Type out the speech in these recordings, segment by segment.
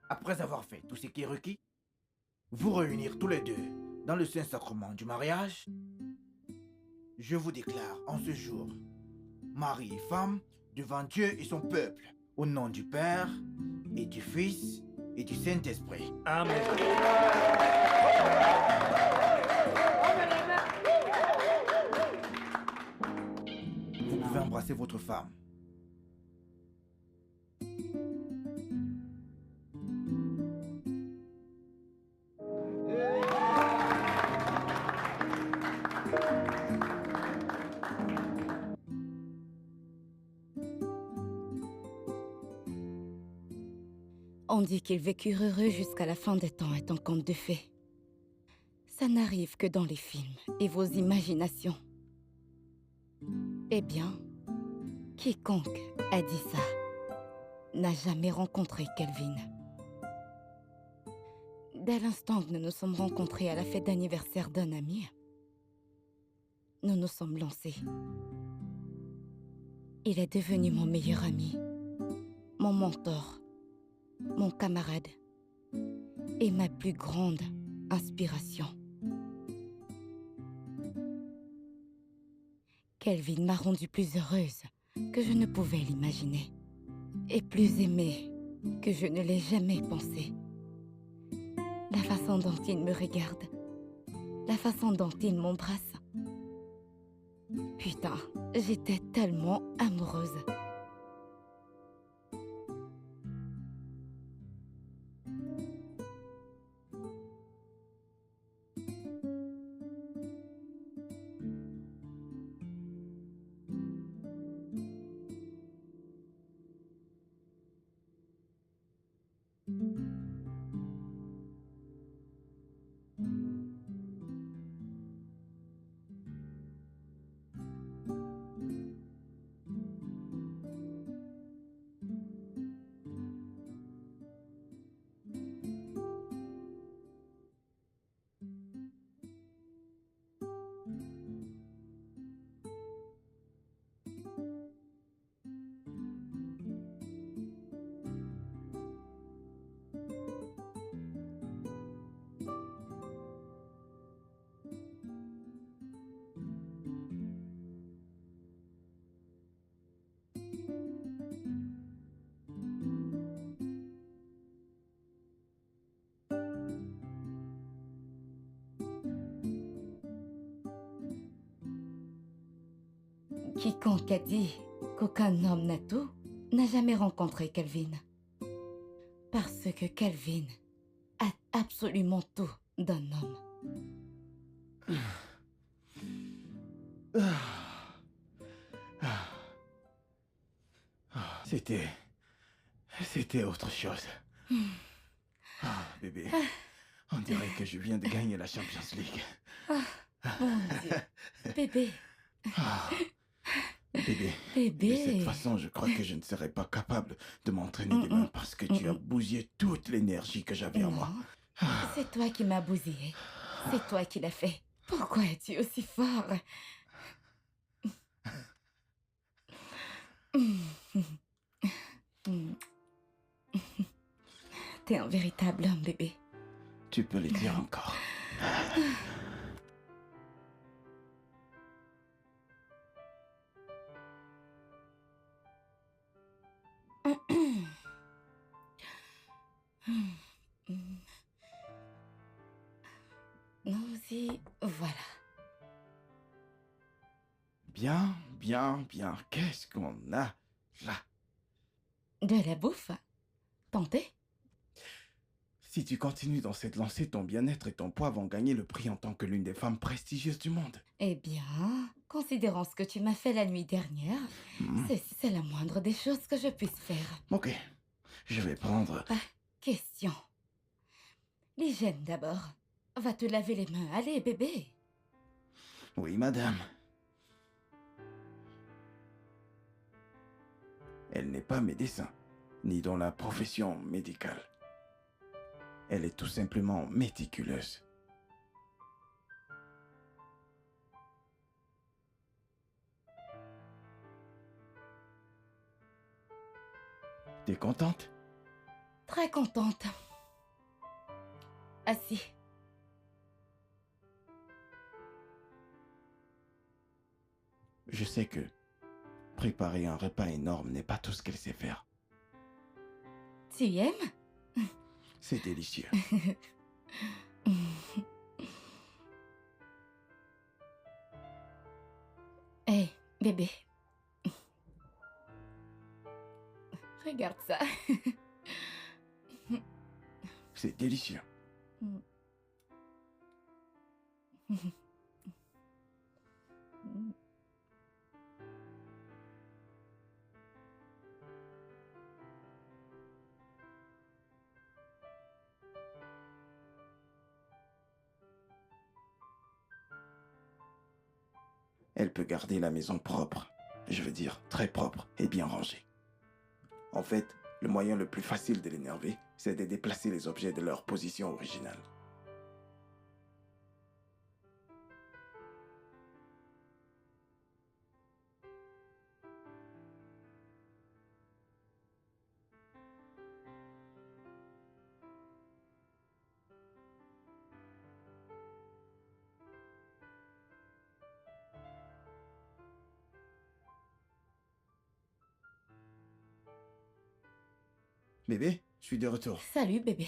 après avoir fait tout ce qui est requis, vous réunir tous les deux dans le Saint-Sacrement du mariage, je vous déclare en ce jour, mari et femme, devant Dieu et son peuple, au nom du Père et du Fils et du Saint-Esprit. Amen. Vous pouvez embrasser votre femme. On dit qu'ils vécurent heureux jusqu'à la fin des temps est un conte de fées. Ça n'arrive que dans les films et vos imaginations. Eh bien, quiconque a dit ça n'a jamais rencontré Kelvin. Dès l'instant que nous nous sommes rencontrés à la fête d'anniversaire d'un ami, nous nous sommes lancés. Il est devenu mon meilleur ami, mon mentor, mon camarade et ma plus grande inspiration. Kelvin m'a rendue plus heureuse que je ne pouvais l'imaginer et plus aimée que je ne l'ai jamais pensé. La façon dont il me regarde, la façon dont il m'embrasse. Putain, j'étais tellement amoureuse. Quiconque a dit qu'aucun homme n'a tout n'a jamais rencontré Kelvin. Parce que Kelvin a absolument tout d'un homme. C'était autre chose. Ah, bébé, on dirait que je viens de gagner la Champions League. Mon Dieu, bébé, Ah, bébé, bébé. de cette façon, je crois que je ne serais pas capable de m'entraîner demain parce que tu as bousillé toute l'énergie que j'avais en moi. Non, c'est toi qui m'as bousillé. C'est toi qui l'as fait. Pourquoi es-tu aussi fort? T'es un véritable homme, bébé. Tu peux le dire encore. Nous y voilà. Bien, bien, bien. Qu'est-ce qu'on a là? De la bouffe? Tentez? Si tu continues dans cette lancée, ton bien-être et ton poids vont gagner le prix en tant que l'une des femmes prestigieuses du monde. Eh bien, considérant ce que tu m'as fait la nuit dernière, c'est la moindre des choses que je puisse faire. Ok, je vais prendre... Pas question. L'hygiène d'abord. Va te laver les mains. Allez, bébé. Oui, madame. Elle n'est pas médecin, ni dans la profession médicale. Elle est tout simplement méticuleuse. T'es contente? Très contente. Assis. Je sais que préparer un repas énorme n'est pas tout ce qu'elle sait faire. Tu aimes? C'est délicieux. Hé, bébé. Regarde ça. C'est délicieux. Elle peut garder la maison propre. Je veux dire, très propre et bien rangée. En fait, le moyen le plus facile de l'énerver, c'est de déplacer les objets de leur position originale. Bébé, je suis de retour. Salut, bébé.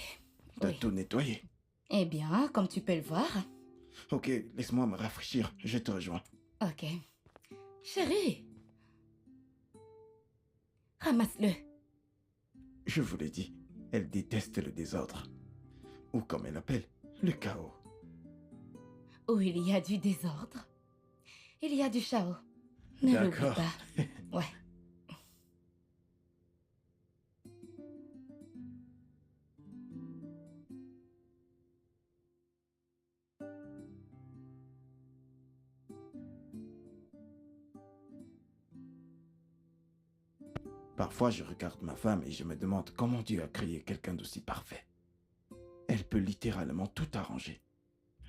T'as Oui. tout nettoyé. Eh bien, comme tu peux le voir. Ok, laisse-moi me rafraîchir, je te rejoins. Ok. Chérie. Ramasse-le. Je vous l'ai dit, elle déteste le désordre. Ou comme elle appelle, le chaos. Où il y a du désordre, il y a du chaos. Ne l'oublie D'accord. pas. Ouais. Parfois, je regarde ma femme et je me demande comment Dieu a créé quelqu'un d'aussi parfait. Elle peut littéralement tout arranger.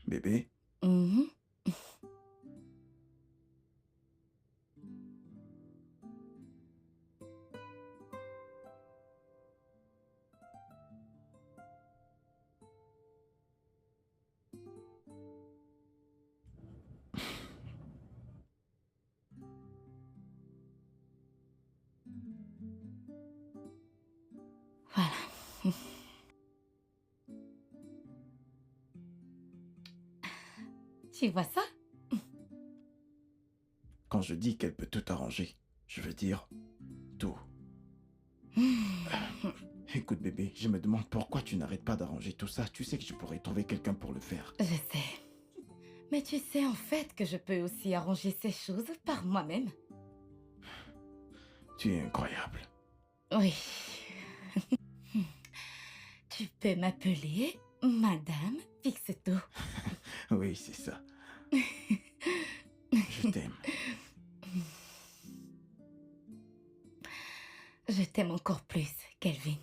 Bébé, Mhm. Voilà. Tu vois ça? quand je dis qu'elle peut tout arranger, je veux dire tout. Écoute bébé, je me demande pourquoi tu n'arrêtes pas d'arranger tout ça. Tu sais que je pourrais trouver quelqu'un pour le faire. Je sais. Mais tu sais en fait que je peux aussi arranger ces choses par moi-même. Tu es incroyable. Oui. Tu peux m'appeler Madame Fixeto. Oui, c'est ça. Je t'aime. Je t'aime encore plus, Kelvin.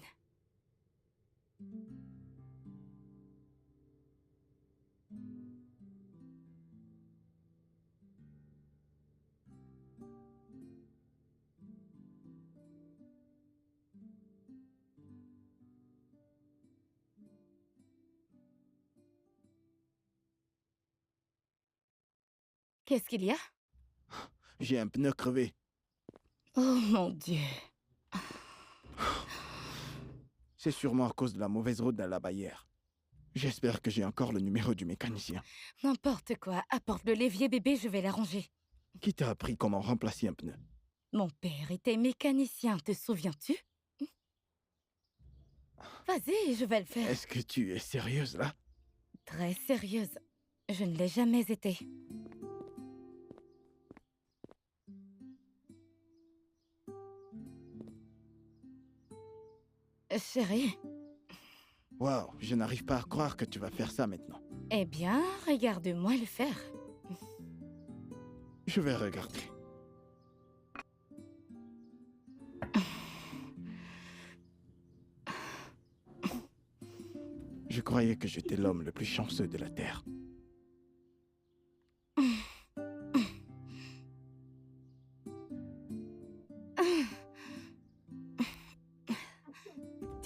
Qu'est-ce qu'il y a? J'ai un pneu crevé. Oh mon Dieu. C'est sûrement à cause de la mauvaise route de la Bavière. J'espère que j'ai encore le numéro du mécanicien. N'importe quoi. Apporte le l'évier, bébé, je vais l'arranger. Qui t'a appris comment remplacer un pneu? Mon père était mécanicien, te souviens-tu? Vas-y, je vais le faire. Est-ce que tu es sérieuse là? Très sérieuse. Je ne l'ai jamais été. Chérie, Waouh, je n'arrive pas à croire que tu vas faire ça maintenant. eh bien, regarde-moi le faire. Je vais regarder. Je croyais que j'étais l'homme le plus chanceux de la Terre.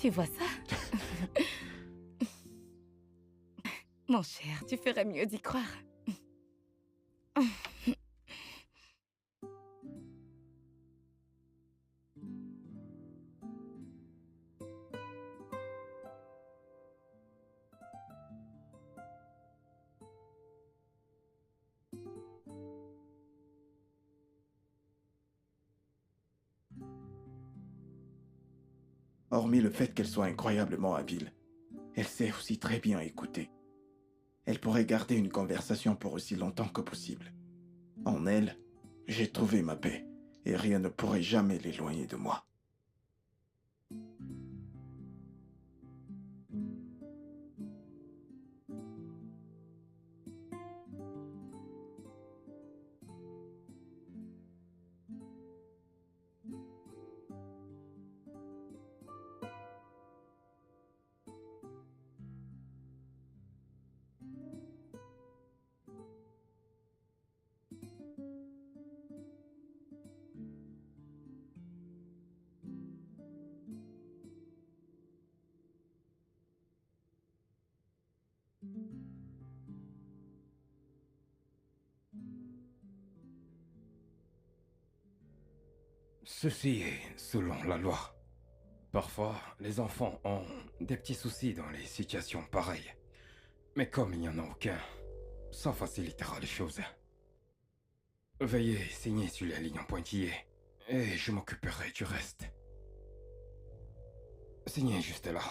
Tu vois ça? Mon cher, tu ferais mieux d'y croire. Hormis le fait qu'elle soit incroyablement habile, elle sait aussi très bien écouter. Elle pourrait garder une conversation pour aussi longtemps que possible. En elle, j'ai trouvé ma paix, et rien ne pourrait jamais l'éloigner de moi. Ceci est selon la loi. Parfois, les enfants ont des petits soucis dans les situations pareilles. Mais comme il n'y en a aucun, ça facilitera les choses. Veuillez signer sur les lignes en pointillés, et je m'occuperai du reste. Signez juste là.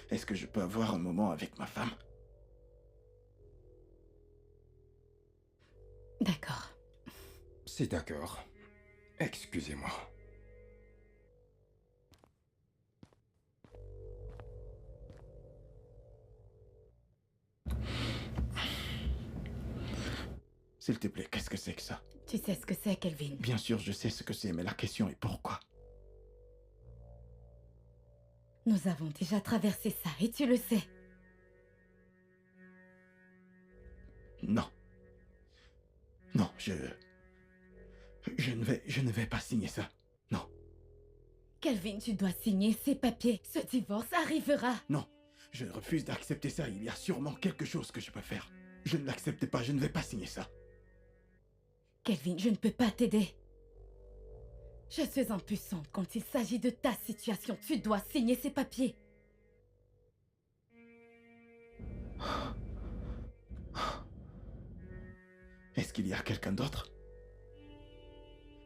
Est-ce que je peux avoir un moment avec ma femme? D'accord. C'est d'accord. Excusez-moi. S'il te plaît, qu'est-ce que c'est que ça? Tu sais ce que c'est, Kelvin? Bien sûr, je sais ce que c'est, mais la question est pourquoi? Nous avons déjà traversé ça, et tu le sais. Non. Non, je ne vais pas signer ça. Non. Kelvin, tu dois signer ces papiers. Ce divorce arrivera. Non. Je refuse d'accepter ça. Il y a sûrement quelque chose que je peux faire. Je ne l'accepte pas. Je ne vais pas signer ça. Kelvin, je ne peux pas t'aider. Je suis impuissante quand il s'agit de ta situation. Tu dois signer ces papiers. Est-ce qu'il y a quelqu'un d'autre?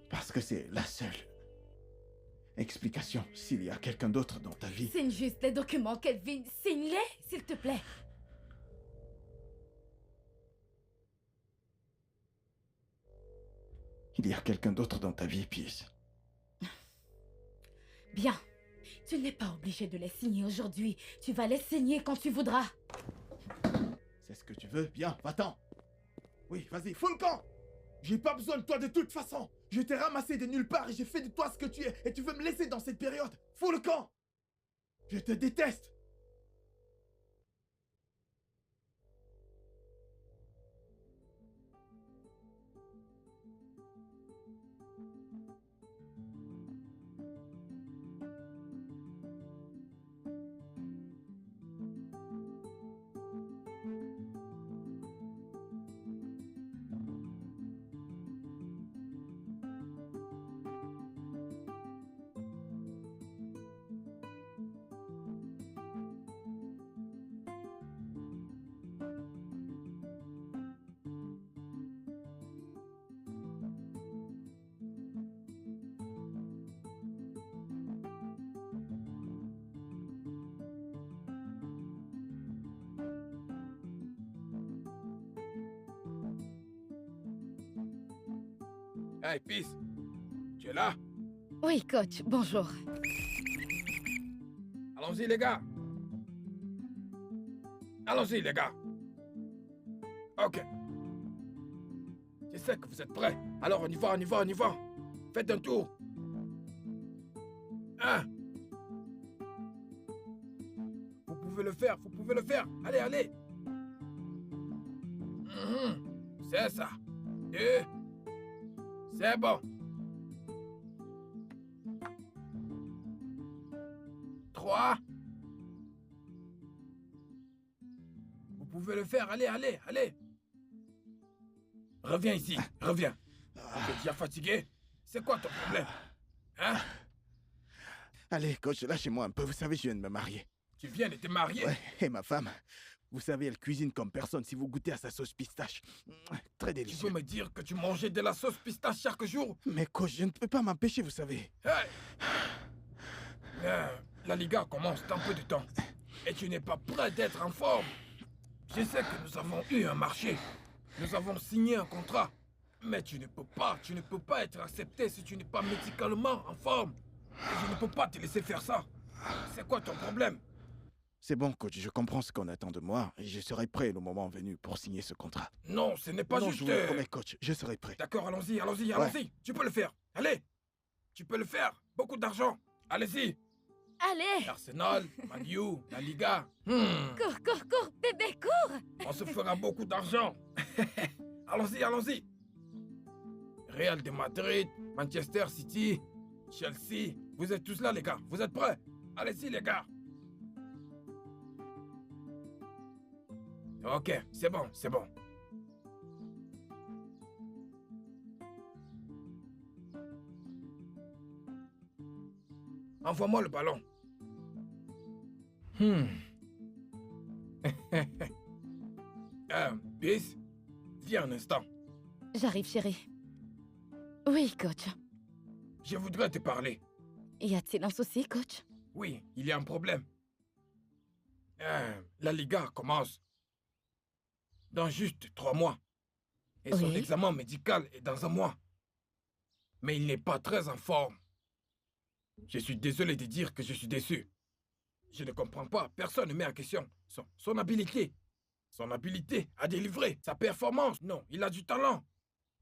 Parce que c'est la seule explication. S'il y a quelqu'un d'autre dans ta vie... Signe juste les documents, Kelvin. Signe-les, s'il te plaît. Il y a quelqu'un d'autre dans ta vie, Peace. Bien. Tu n'es pas obligé de les signer aujourd'hui. Tu vas les signer quand tu voudras. C'est ce que tu veux? Bien, va-t'en. Oui, vas-y, fous le camp. J'ai pas besoin de toi de toute façon. Je t'ai ramassé de nulle part et j'ai fait de toi ce que tu es. Et tu veux me laisser dans cette période? Fous le camp. Je te déteste. Hey, Peace, tu es là? Oui, coach, bonjour. Allons-y, les gars. Allons-y, les gars. Ok. Je sais que vous êtes prêts. Alors, on y va, on y va, on y va. Faites un tour. Hein? Vous pouvez le faire, vous pouvez le faire. Allez, allez. C'est ça. 2. C'est bon. 3. Vous pouvez le faire. Allez, allez, allez. Reviens ici. Reviens. Tu es déjà fatigué? C'est quoi ton problème? Hein? Allez, coach, lâchez-moi un peu. Vous savez, je viens de me marier. Tu viens de te marier? Ouais, et ma femme, vous savez, elle cuisine comme personne si vous goûtez à sa sauce pistache. Très Tu délicieux. veux me dire que tu mangeais de la sauce pistache chaque jour? Mais coach, je ne peux pas m'empêcher, vous savez. Hey! La Liga commence dans peu de temps. Et tu n'es pas prêt d'être en forme. Je sais que nous avons eu un marché. Nous avons signé un contrat. Mais tu ne peux pas être accepté si tu n'es pas médicalement en forme. Et je ne peux pas te laisser faire ça. C'est quoi ton problème? C'est bon, coach, je comprends ce qu'on attend de moi et je serai prêt le moment venu pour signer ce contrat. Non, ce n'est pas non, juste... je vous le promets, coach, je serai prêt. D'accord, allons-y, allons-y, allons-y. Tu peux le faire. Allez. Tu peux le faire. Beaucoup d'argent. Allez-y. Allez, Arsenal, Man U, la Liga. cours, cours, cours, bébé, cours. On se fera beaucoup d'argent. Allons-y, allons-y. Real de Madrid, Manchester City, Chelsea. Vous êtes tous là, les gars. Vous êtes prêts? Allez-y, les gars. Ok, c'est bon, c'est bon. Envoie-moi le ballon. Bis, viens un instant. J'arrive, chérie. Oui, coach. Je voudrais te parler. Y a-t-il un souci, coach? Oui, il y a un problème. La Liga commence dans juste 3 mois. Et son Oui. examen médical est dans 1 mois. Mais il n'est pas très en forme. Je suis désolé de dire que je suis déçu. Je ne comprends pas. Personne ne met en question son habilité. Son habilité à délivrer. Sa performance. Non, il a du talent.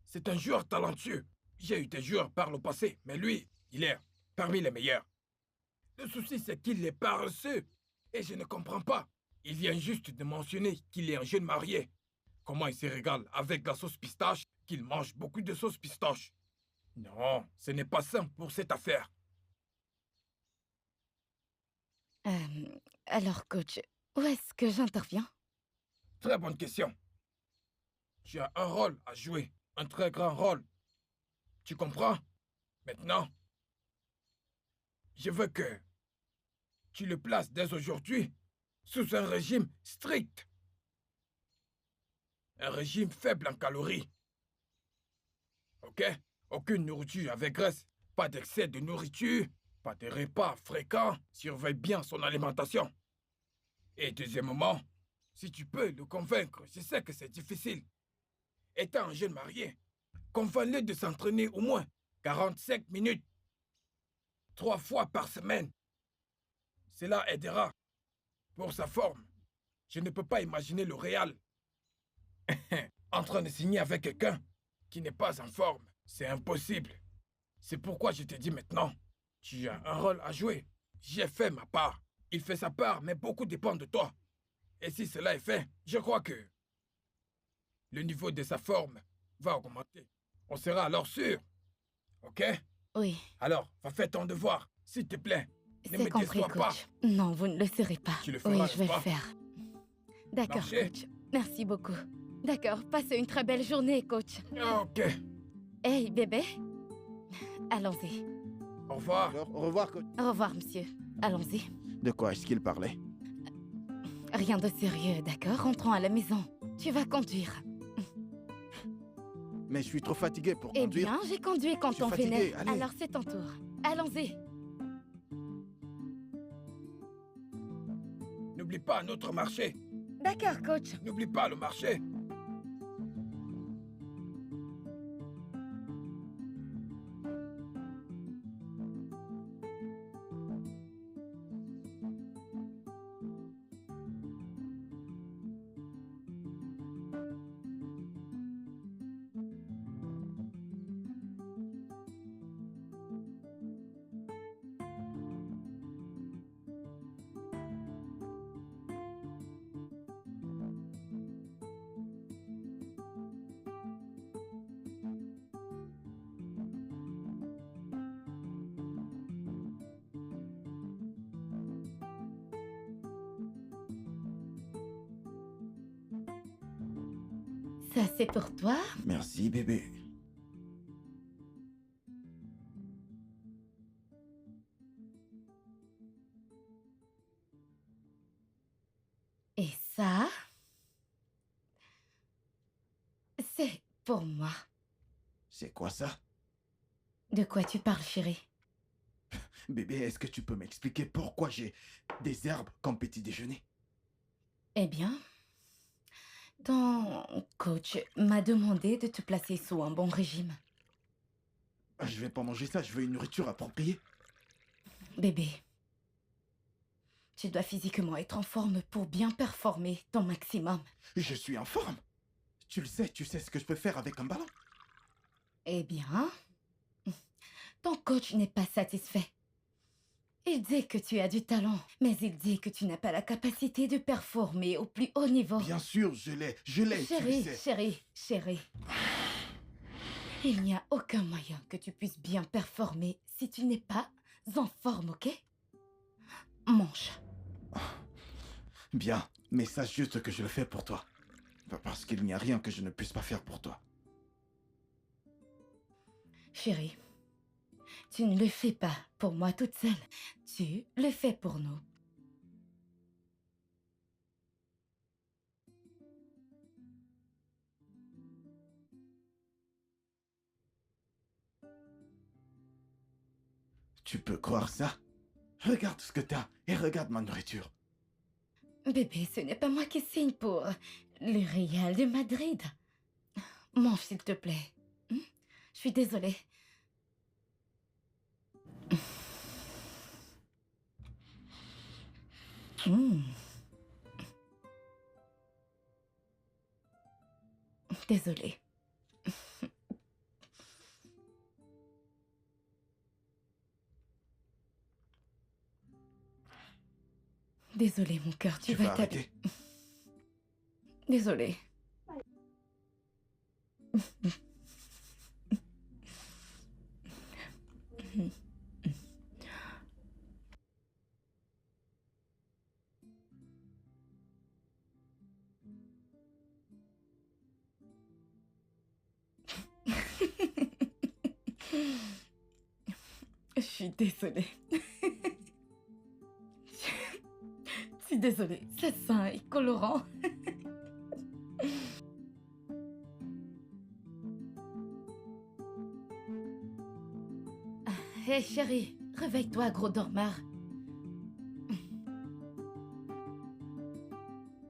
C'est un joueur talentueux. J'ai eu des joueurs par le passé, mais lui, il est parmi les meilleurs. Le souci, c'est qu'il est paresseux. Et je ne comprends pas. Il vient juste de mentionner qu'il est un jeune marié. Comment il se régale avec la sauce pistache, qu'il mange beaucoup de sauce pistache. Non, ce n'est pas sain pour cette affaire. Alors, coach, où est-ce que j'interviens? Très bonne question. Tu as un rôle à jouer, un très grand rôle. Tu comprends? Maintenant, je veux que tu le places dès aujourd'hui sous un régime strict. Un régime faible en calories. Ok? Aucune nourriture avec graisse, pas d'excès de nourriture, pas de repas fréquents, surveille bien son alimentation. Et deuxièmement, si tu peux le convaincre, je sais que c'est difficile. Étant un jeune marié, convainc-le de s'entraîner au moins 45 minutes, 3 fois par semaine. Cela aidera pour sa forme. Je ne peux pas imaginer le Real en train de signer avec quelqu'un qui n'est pas en forme. C'est impossible. C'est pourquoi je te dis maintenant, tu as un rôle à jouer. J'ai fait ma part. Il fait sa part, mais beaucoup dépend de toi. Et si cela est fait, je crois que le niveau de sa forme va augmenter. On sera alors sûr. Ok? Oui, Alors, va faire ton devoir, s'il te plaît. Ne c'est me compris, déçois pas. coach. Non, vous ne le serez pas. Tu le feras, oui, n'est-ce je vais pas? le faire. D'accord, Marché. coach. Merci beaucoup. D'accord, passez une très belle journée, coach. Ok. Hey, bébé. Allons-y. Au revoir. Alors, au revoir, coach. Au revoir, monsieur. Allons-y. De quoi est-ce qu'il parlait? Rien de sérieux, d'accord? Rentrons à la maison. Tu vas conduire. Mais je suis trop fatigué pour Eh conduire. bien, j'ai conduit quand Je suis on fatigué, venait. allez. Alors c'est ton tour. Allons-y. N'oublie pas notre marché. D'accord, coach. N'oublie pas le marché. Ça, c'est pour toi. Merci, bébé. Et ça, c'est pour moi. C'est quoi ça? De quoi tu parles, chérie? Bébé, est-ce que tu peux m'expliquer pourquoi j'ai des herbes comme petit déjeuner? Eh bien, ton coach m'a demandé de te placer sous un bon régime. Je vais pas manger ça, je veux une nourriture appropriée. Bébé, tu dois physiquement être en forme pour bien performer ton maximum. Je suis en forme. Tu le sais, tu sais ce que je peux faire avec un ballon. Eh bien, ton coach n'est pas satisfait. Il dit que tu as du talent, mais il dit que tu n'as pas la capacité de performer au plus haut niveau. Bien sûr, je l'ai, tu le Chérie, sais. chérie. Il n'y a aucun moyen que tu puisses bien performer si tu n'es pas en forme, ok? Mange. Bien, mais sache juste que je le fais pour toi. Parce qu'il n'y a rien que je ne puisse pas faire pour toi. Chérie, tu ne le fais pas pour moi toute seule. Tu le fais pour nous. Tu peux croire ça? Regarde ce que t'as et regarde ma nourriture. Bébé, ce n'est pas moi qui signe pour le Real de Madrid. Mange, s'il te plaît. Je suis désolée. Désolée. Désolée, mon cœur, tu vas arrêter? Désolée. Je suis désolée. Je suis désolée. C'est sain et colorant. Hé, chérie, réveille-toi, gros dormeur.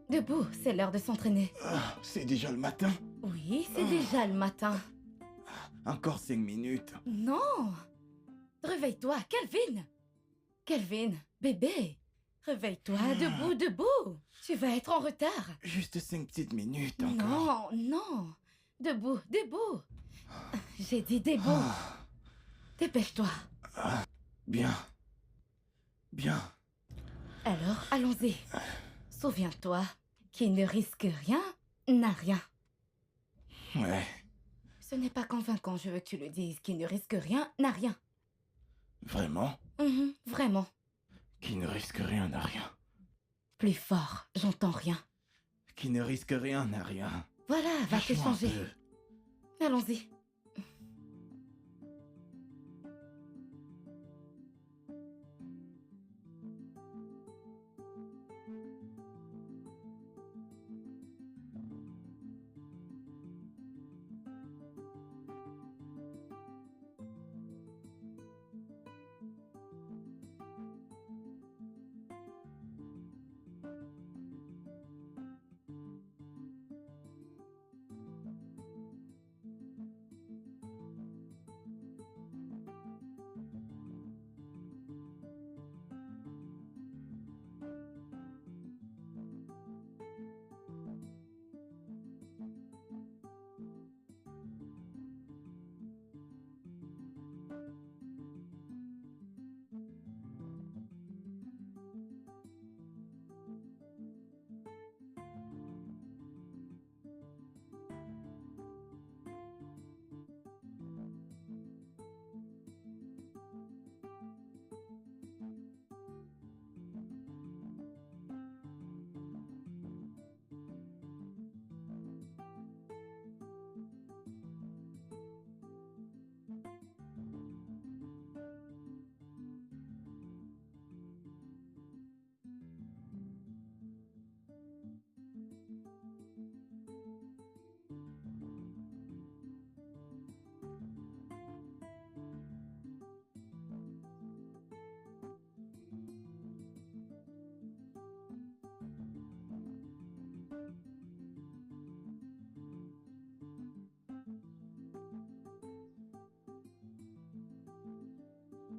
Debout, c'est l'heure de s'entraîner. Ah, c'est déjà le matin? Oui, c'est déjà le matin. Encore 5 minutes. Non! Réveille-toi, Calvin! Calvin, bébé! Réveille-toi, debout! Tu vas être en retard! Juste 5 petites minutes encore. Non! Debout! J'ai dit debout! Dépêche-toi! Bien. Alors, allons-y. Souviens-toi, qui ne risque rien n'a rien. Ouais, Ce n'est pas convaincant, je veux que tu le dises. Qui ne risque rien n'a rien. vraiment? Vraiment. Qui ne risque rien n'a rien. Plus fort, j'entends rien. Qui ne risque rien n'a rien. Voilà, va te Lâche-moi un changer. peu. Allons-y.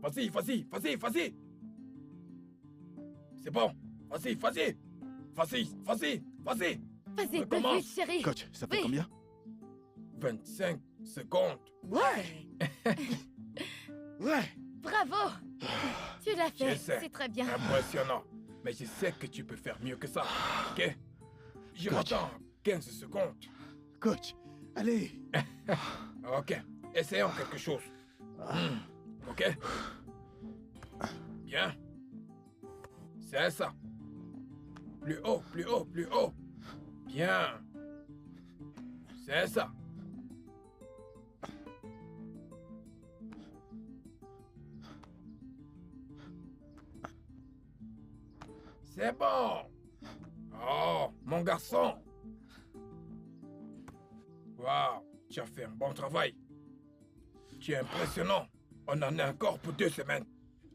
Vas-y, vas-y, vas-y, vas-y. C'est bon. Vas-y, vas-y. Vas-y, vas-y, vas-y. Vas-y, Recommence. vite, chérie. Coach, ça fait Oui. combien? 25 secondes. Ouais. Ouais. Bravo. Tu l'as fait. J'essaie. C'est très bien. Impressionnant. Mais je sais que tu peux faire mieux que ça. Ok? Je Coach. m'attends 15 secondes. Coach, allez. Ok. Essayons quelque chose. Ok? Bien. C'est ça. Plus haut, plus haut, plus haut. Bien. C'est ça. C'est bon. Oh, mon garçon. Waouh, tu as fait un bon travail. Tu es impressionnant. On en est encore pour 2 semaines.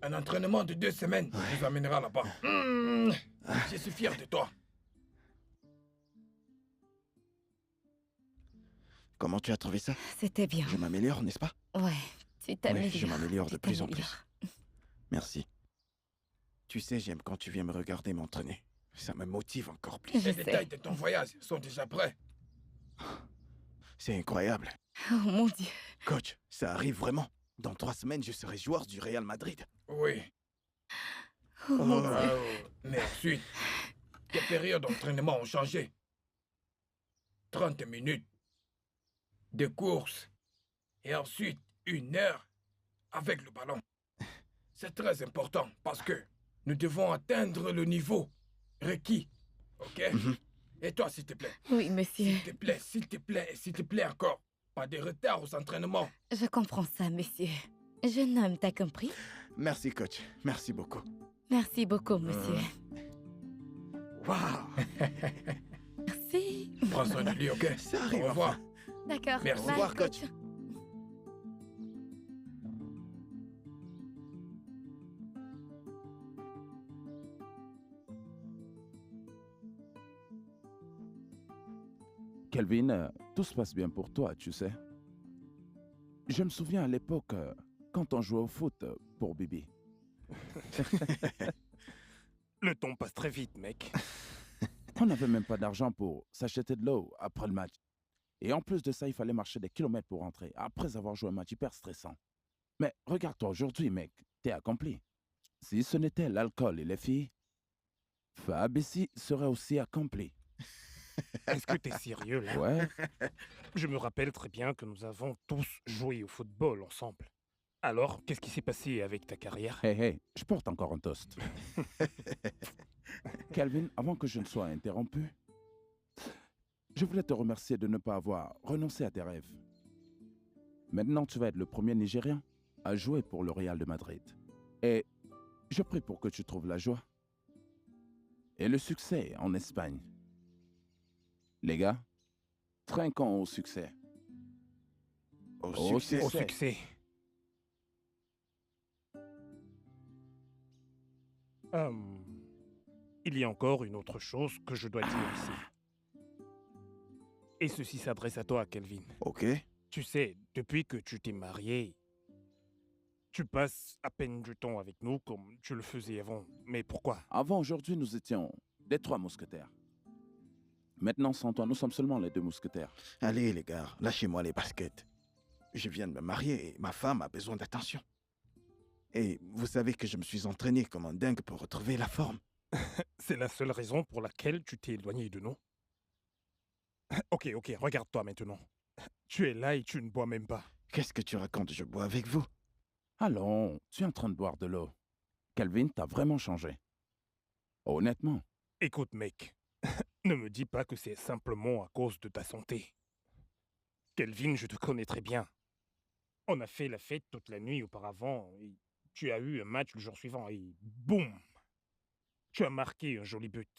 Un entraînement de 2 semaines nous amènera là-bas. Je suis fier de toi. Comment tu as trouvé ça? C'était bien. Je m'améliore, n'est-ce pas? Ouais, tu t'améliores. Oui, je m'améliore de Tu plus en plus. t'améliores. Merci. Tu sais, j'aime quand tu viens me regarder m'entraîner. Ça me motive encore plus. Je Les sais. détails de ton voyage sont déjà prêts. C'est incroyable. Oh mon Dieu. Coach, ça arrive vraiment. Dans 3 semaines, je serai joueur du Real Madrid. Oui. Oh mon Dieu. Mais ensuite, tes périodes d'entraînement ont changé. 30 minutes de course. Et ensuite, 1 heure avec le ballon. C'est très important parce que nous devons atteindre le niveau requis. Ok? Et toi, s'il te plaît. Oui, monsieur. S'il te plaît, s'il te plaît, et s'il te plaît encore. Pas de retard aux entraînements. Je comprends ça, monsieur. Jeune homme, t'as compris? Merci, coach. Merci beaucoup. Merci beaucoup, monsieur. Waouh. Merci. Prends soin de lui, ok? Ça arrive Au revoir. enfin. D'accord. Merci. Au Bye, revoir, coach. Kelvin, tout se passe bien pour toi, tu sais. Je me souviens à l'époque, quand on jouait au foot pour Bibi. Le temps passe très vite, mec. On n'avait même pas d'argent pour s'acheter de l'eau après le match. Et en plus de ça, il fallait marcher des kilomètres pour rentrer, après avoir joué un match hyper stressant. Mais regarde-toi aujourd'hui, mec, t'es accompli. Si ce n'était l'alcool et les filles, Fab ici serait aussi accompli. Est-ce que t'es sérieux, là? Ouais, Je me rappelle très bien que nous avons tous joué au football ensemble. Alors, qu'est-ce qui s'est passé avec ta carrière? hey, je porte encore un toast. Calvin, avant que je ne sois interrompu, je voulais te remercier de ne pas avoir renoncé à tes rêves. Maintenant, tu vas être le premier Nigérian à jouer pour le Real de Madrid. Et je prie pour que tu trouves la joie et le succès en Espagne. Les gars, trinquons au succès. Au Au succès. Au succès. Il y a encore une autre chose que je dois dire ici. Et ceci s'adresse à toi, Kelvin. Ok. Tu sais, depuis que tu t'es marié, tu passes à peine du temps avec nous comme tu le faisais avant. Mais pourquoi? Avant aujourd'hui, nous étions les 3 mousquetaires. Maintenant, sans toi, nous sommes seulement les 2 mousquetaires. Allez, les gars, lâchez-moi les baskets. Je viens de me marier et ma femme a besoin d'attention. Et vous savez que je me suis entraîné comme un dingue pour retrouver la forme. C'est la seule raison pour laquelle tu t'es éloigné de nous? Ok, regarde-toi maintenant. Tu es là et tu ne bois même pas. Qu'est-ce que tu racontes? Je bois avec vous. Allons, tu es en train de boire de l'eau. Calvin, t'as vraiment changé. Honnêtement. Écoute, mec, ne me dis pas que c'est simplement à cause de ta santé. Kelvin, je te connais très bien. On a fait la fête toute la nuit auparavant et tu as eu un match le jour suivant et boum! Tu as marqué un joli but.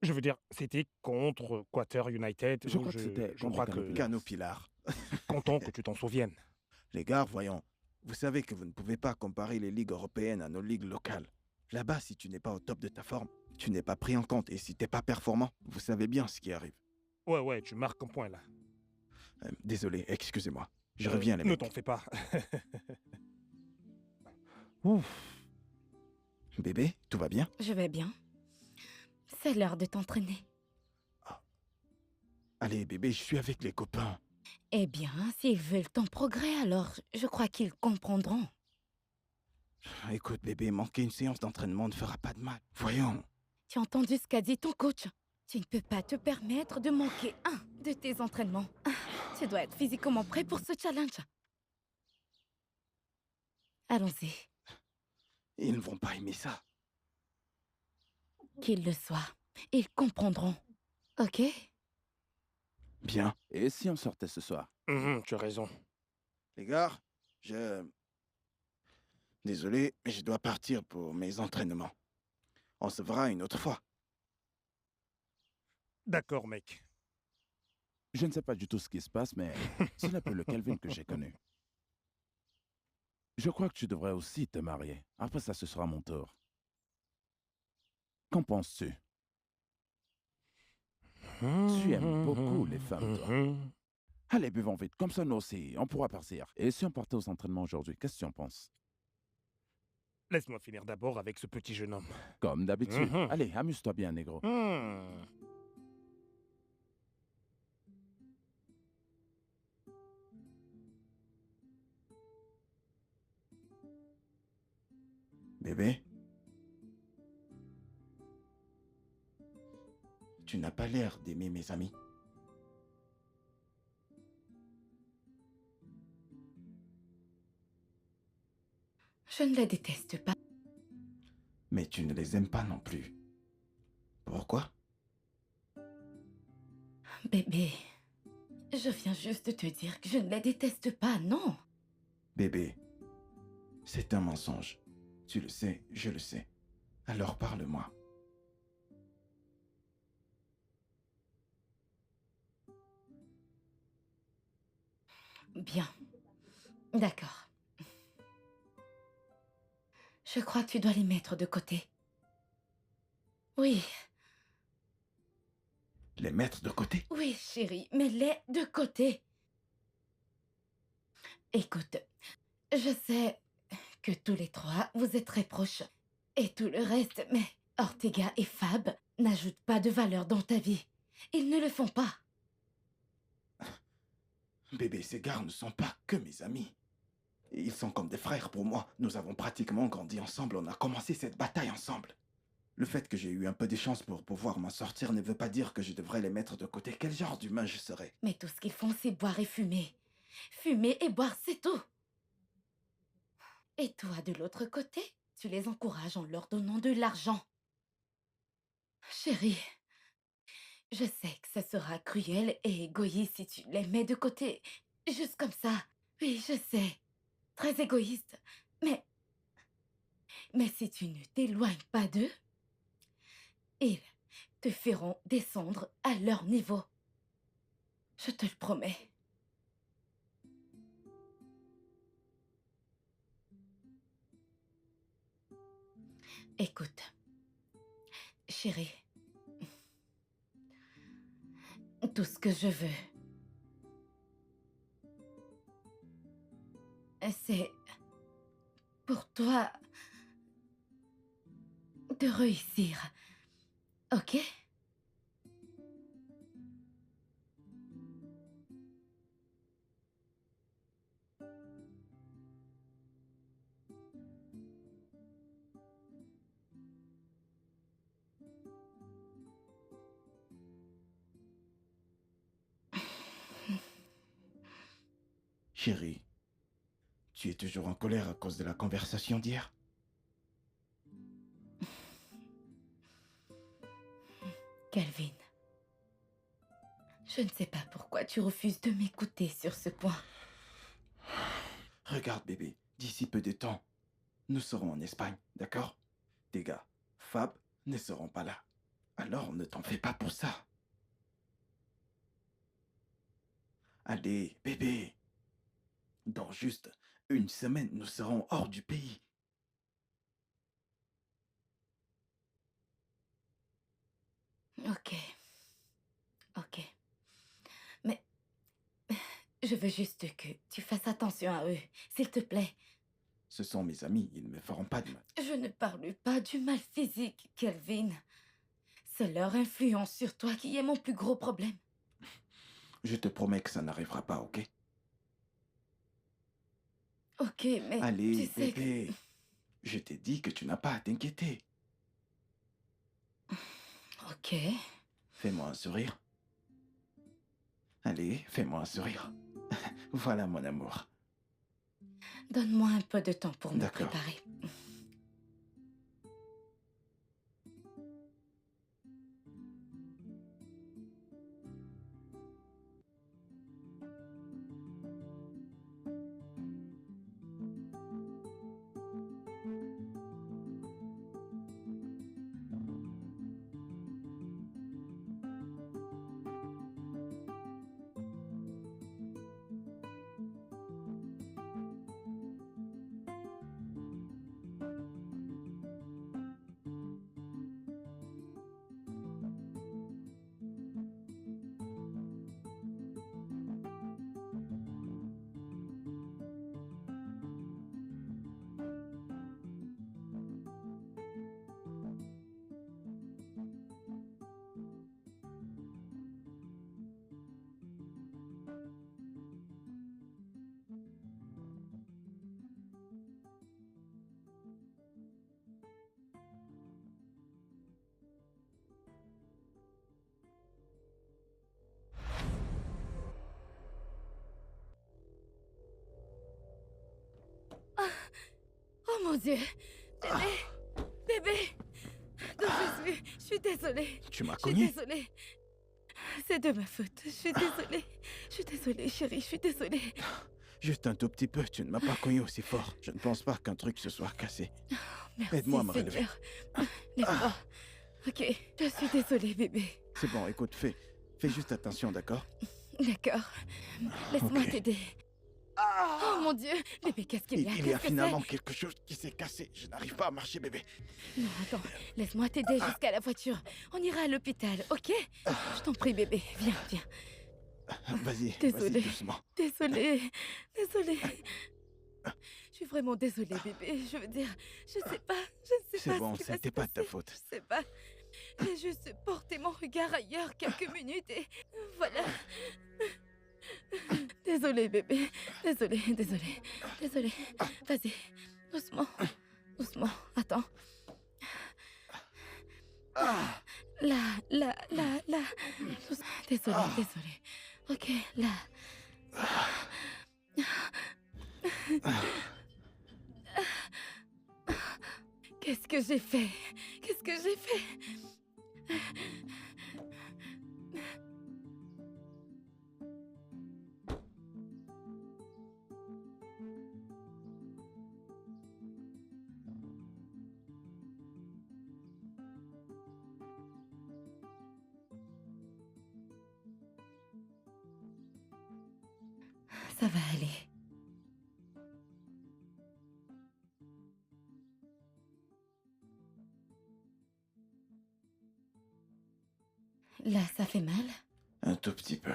Je veux dire, c'était contre Qatar United. Je où crois que c'était je contre crois Cano que Pilar. Cano Pilar. content que tu t'en souviennes. Les gars, voyons. Vous savez que vous ne pouvez pas comparer les ligues européennes à nos ligues locales. Là-bas, si tu n'es pas au top de ta forme, tu n'es pas pris en compte. Et si t'es pas performant, vous savez bien ce qui arrive. Ouais, tu marques un point là. Désolé, excusez-moi. Je reviens, les Ne mecs. t'en fais pas. Ouf. Bébé, tout va bien? Je vais bien. C'est l'heure de t'entraîner. Allez, bébé, je suis avec les copains. Eh bien, s'ils veulent ton progrès, alors je crois qu'ils comprendront. Écoute, bébé, manquer une séance d'entraînement ne fera pas de mal. Voyons. Tu as entendu ce qu'a dit ton coach? Tu ne peux pas te permettre de manquer un de tes entraînements. Tu dois être physiquement prêt pour ce challenge. Allons-y, Ils ne vont pas aimer ça. qu'ils le soient. Ils comprendront. Ok? Bien. Et si on sortait ce soir? Tu as raison. Les gars, Désolé, mais je dois partir pour mes entraînements. On se verra une autre fois. D'accord, mec. Je ne sais pas du tout ce qui se passe, mais ce n'est plus le Kelvin que j'ai connu. Je crois que tu devrais aussi te marier. Après ça, ce sera mon tour. Qu'en penses-tu? Tu aimes beaucoup les femmes, toi. Allez, buvons vite. Comme ça, nous aussi, on pourra partir. Et si on partait aux entraînements aujourd'hui, qu'est-ce que tu en penses? Laisse-moi finir d'abord avec ce petit jeune homme. Comme d'habitude. Allez, amuse-toi bien, négro. Bébé, tu n'as pas l'air d'aimer mes amis. Je ne les déteste pas. Mais tu ne les aimes pas non plus. Pourquoi? Bébé, je viens juste de te dire que je ne les déteste pas, non. Bébé, c'est un mensonge. Tu le sais, je le sais. Alors parle-moi. Bien. D'accord. Je crois que tu dois les mettre de côté. Oui, Les mettre de côté? oui, chérie, mets-les de côté. Écoute, je sais que tous les trois, vous êtes très proches. Et tout le reste, mais Ortega et Fab n'ajoutent pas de valeur dans ta vie. Ils ne le font pas. Bébé, ces gars ne sont pas que mes amis. Ils sont comme des frères pour moi. Nous avons pratiquement grandi ensemble. On a commencé cette bataille ensemble. Le fait que j'ai eu un peu de chance pour pouvoir m'en sortir ne veut pas dire que je devrais les mettre de côté. Quel genre d'humain je serais? Mais tout ce qu'ils font, c'est boire et fumer. Fumer et boire, c'est tout. Et toi, de l'autre côté, tu les encourages en leur donnant de l'argent. Chérie, je sais que ça sera cruel et égoïste si tu les mets de côté. Juste comme ça. Oui, je sais. Très égoïste. Mais si tu ne t'éloignes pas d'eux, ils te feront descendre à leur niveau. Je te le promets. Écoute, chérie, tout ce que je veux, c'est pour toi de réussir. Ok? Chérie, tu es toujours en colère à cause de la conversation d'hier? Calvin, je ne sais pas pourquoi tu refuses de m'écouter sur ce point. Regarde, bébé, d'ici peu de temps, nous serons en Espagne, d'accord? Tes gars, Fab, ne seront pas là. Alors ne t'en fais pas pour ça. Allez, bébé. Dans juste une semaine, nous serons hors du pays. Ok. Ok. Mais je veux juste que tu fasses attention à eux, s'il te plaît. Ce sont mes amis, ils ne me feront pas de mal. Je ne parle pas du mal physique, Kelvin. C'est leur influence sur toi qui est mon plus gros problème. Je te promets que ça n'arrivera pas, ok? Ok, mais Allez, tu sais bébé. Je t'ai dit que tu n'as pas à t'inquiéter. Ok. Fais-moi un sourire. Allez, fais-moi un sourire. Voilà mon amour. Donne-moi un peu de temps pour me D'accord. préparer. Oh mon Dieu! Bébé! Bébé! D'où je suis? Je suis désolée. Tu m'as Je suis cogné? désolée. C'est de ma faute. Je suis désolée. Je suis désolée, chérie. Je suis désolée. Juste un tout petit peu, tu ne m'as pas cogné aussi fort. Je ne pense pas qu'un truc se soit cassé. Merci, Aide-moi à me relever. Seigneur. Lève-toi. Ok, je suis désolée, bébé. C'est bon, écoute, fais juste attention, d'accord? D'accord. Laisse-moi Ok. t'aider. Oh mon Dieu! Bébé, qu'est-ce qu'il y a? Il y a Qu'est-ce que finalement quelque chose qui s'est cassé. Je n'arrive pas à marcher, bébé. c'est? Non, attends. Laisse-moi t'aider jusqu'à la voiture. On ira à l'hôpital, ok? Je t'en prie, bébé. Viens, viens. Vas-y, Désolée. vas-y, doucement. Désolée. Désolée. Je suis vraiment désolée, bébé. Je veux dire, je sais pas. Je ne sais C'est pas bon, ce qui va c'était se pas de ta passer. faute. Je sais pas. J'ai juste porté mon regard ailleurs quelques minutes et voilà. Désolée, bébé. Désolée, désolée. Désolée. Vas-y. Doucement. Doucement. Attends. Là. Doucement. Désolée, désolée. Ok, là. Qu'est-ce que j'ai fait? Qu'est-ce que j'ai fait? Ça va aller. Là, ça fait mal? Un tout petit peu.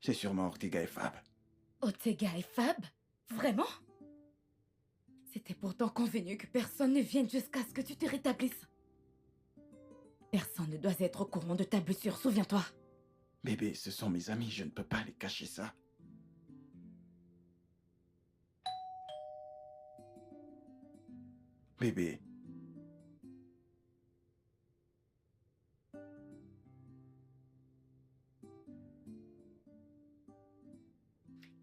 C'est sûrement Ortega et Fab. Ortega et Fab? Vraiment? C'était pourtant convenu que personne ne vienne jusqu'à ce que tu te rétablisses. Personne ne doit être au courant de ta blessure, souviens-toi. Bébé, ce sont mes amis, je ne peux pas les cacher ça. Bébé,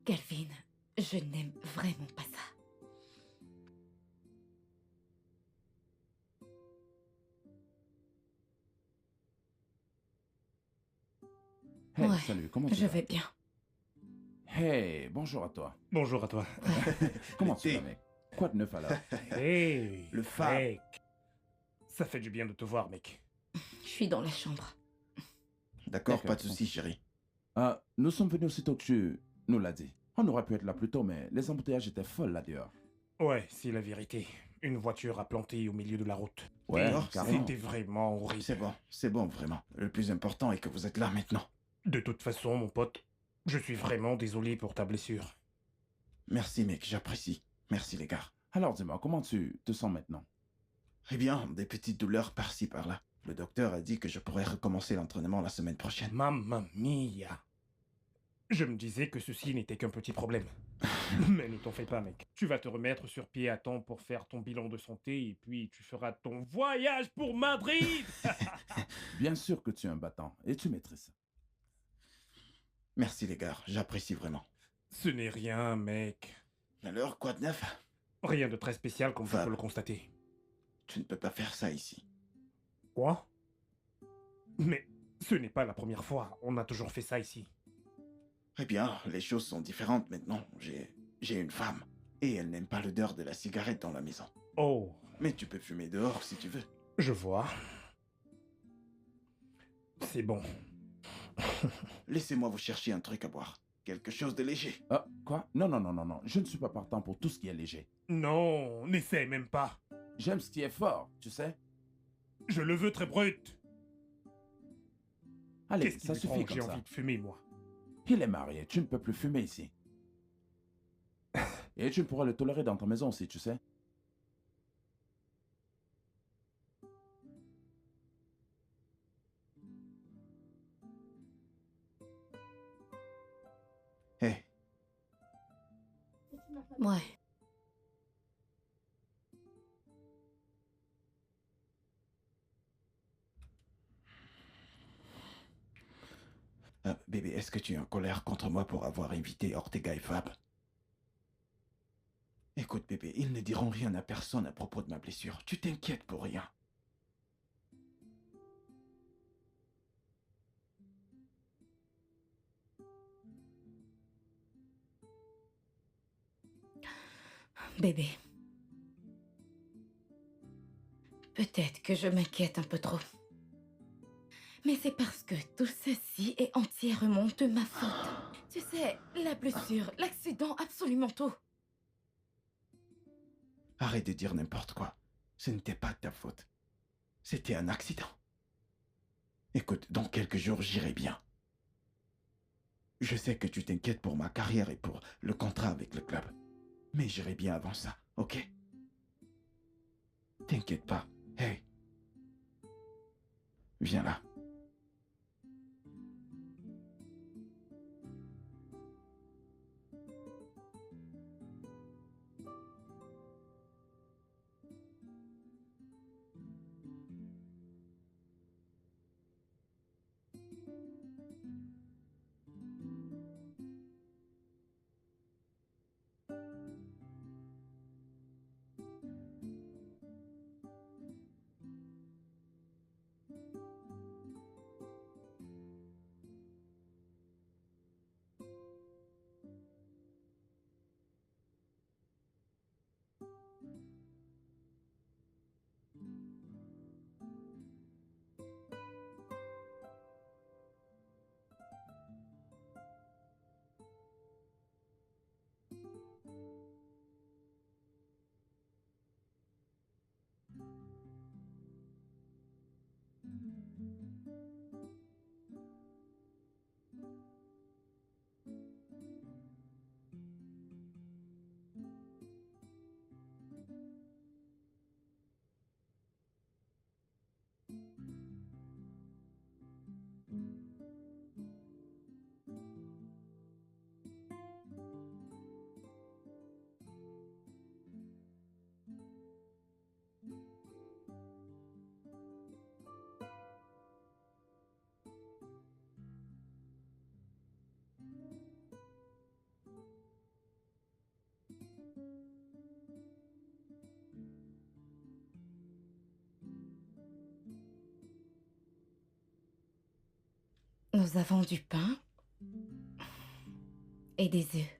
Kelvin, je n'aime vraiment pas ça. Hey, Ouais, salut, comment tu Je vas? vais bien. Hey, bonjour à toi. Bonjour à toi. Comment tu thé. vas, mec? Quoi de neuf alors? Hey, Le phare. mec. Ça fait du bien de te voir, mec. Je suis dans la chambre. d'accord, D'accord. pas de soucis, chérie. Nous sommes venus aussitôt que tu nous l'as dit. On aurait pu être là plus tôt, mais les embouteillages étaient folles là dehors. Ouais, c'est la vérité. Une voiture a planté au milieu de la route. Ouais, Oh, carrément. C'était vraiment horrible. C'est bon, vraiment. Le plus important est que vous êtes là maintenant. De toute façon, mon pote, je suis vraiment désolé pour ta blessure. Merci, mec, j'apprécie. Merci, les gars. Alors dis-moi, comment tu te sens maintenant? Eh bien, des petites douleurs par-ci, par-là. Le docteur a dit que je pourrais recommencer l'entraînement la semaine prochaine. Mamma mia. Je me disais que ceci n'était qu'un petit problème. Mais ne t'en fais pas, mec. Tu vas te remettre sur pied à temps pour faire ton bilan de santé et puis tu feras ton voyage pour Madrid. Bien sûr que tu es un battant et tu maîtrises. Merci, les gars, j'apprécie vraiment. Ce n'est rien, mec. Alors, quoi de neuf? Rien de très spécial comme tu Fab. peux le constater. Tu ne peux pas faire ça ici. Quoi? Mais ce n'est pas la première fois. On a toujours fait ça ici. Eh bien, les choses sont différentes maintenant. J'ai une femme. Et elle n'aime pas l'odeur de la cigarette dans la maison. Oh, Mais tu peux fumer dehors si tu veux. je vois. C'est bon. Laissez-moi vous chercher un truc à boire. Quelque chose de léger. Ah, quoi? Non, non, non, non, non. Je ne suis pas partant pour tout ce qui est léger. Non, n'essaie même pas. J'aime ce qui est fort, tu sais. Je le veux très brut. Allez, Qu'est-ce qui ça me prend suffit que j'ai comme ça. envie de fumer, moi? Il est marié, tu ne peux plus fumer ici. Et tu ne pourras le tolérer dans ta maison aussi, tu sais. Hé, Ouais. bébé, est-ce que tu es en colère contre moi pour avoir invité Ortega et Fab? Écoute, bébé, ils ne diront rien à personne à propos de ma blessure. Tu t'inquiètes pour rien. Bébé. Peut-être que je m'inquiète un peu trop. Mais c'est parce que tout ceci est entièrement de ma faute. Tu sais, la blessure, l'accident, absolument tout. Arrête de dire n'importe quoi. Ce n'était pas de ta faute. C'était un accident. Écoute, dans quelques jours, j'irai bien. Je sais que tu t'inquiètes pour ma carrière et pour le contrat avec le club. Mais j'irai bien avant ça, ok? T'inquiète pas. Hey. Viens là. Nous avons du pain et des œufs.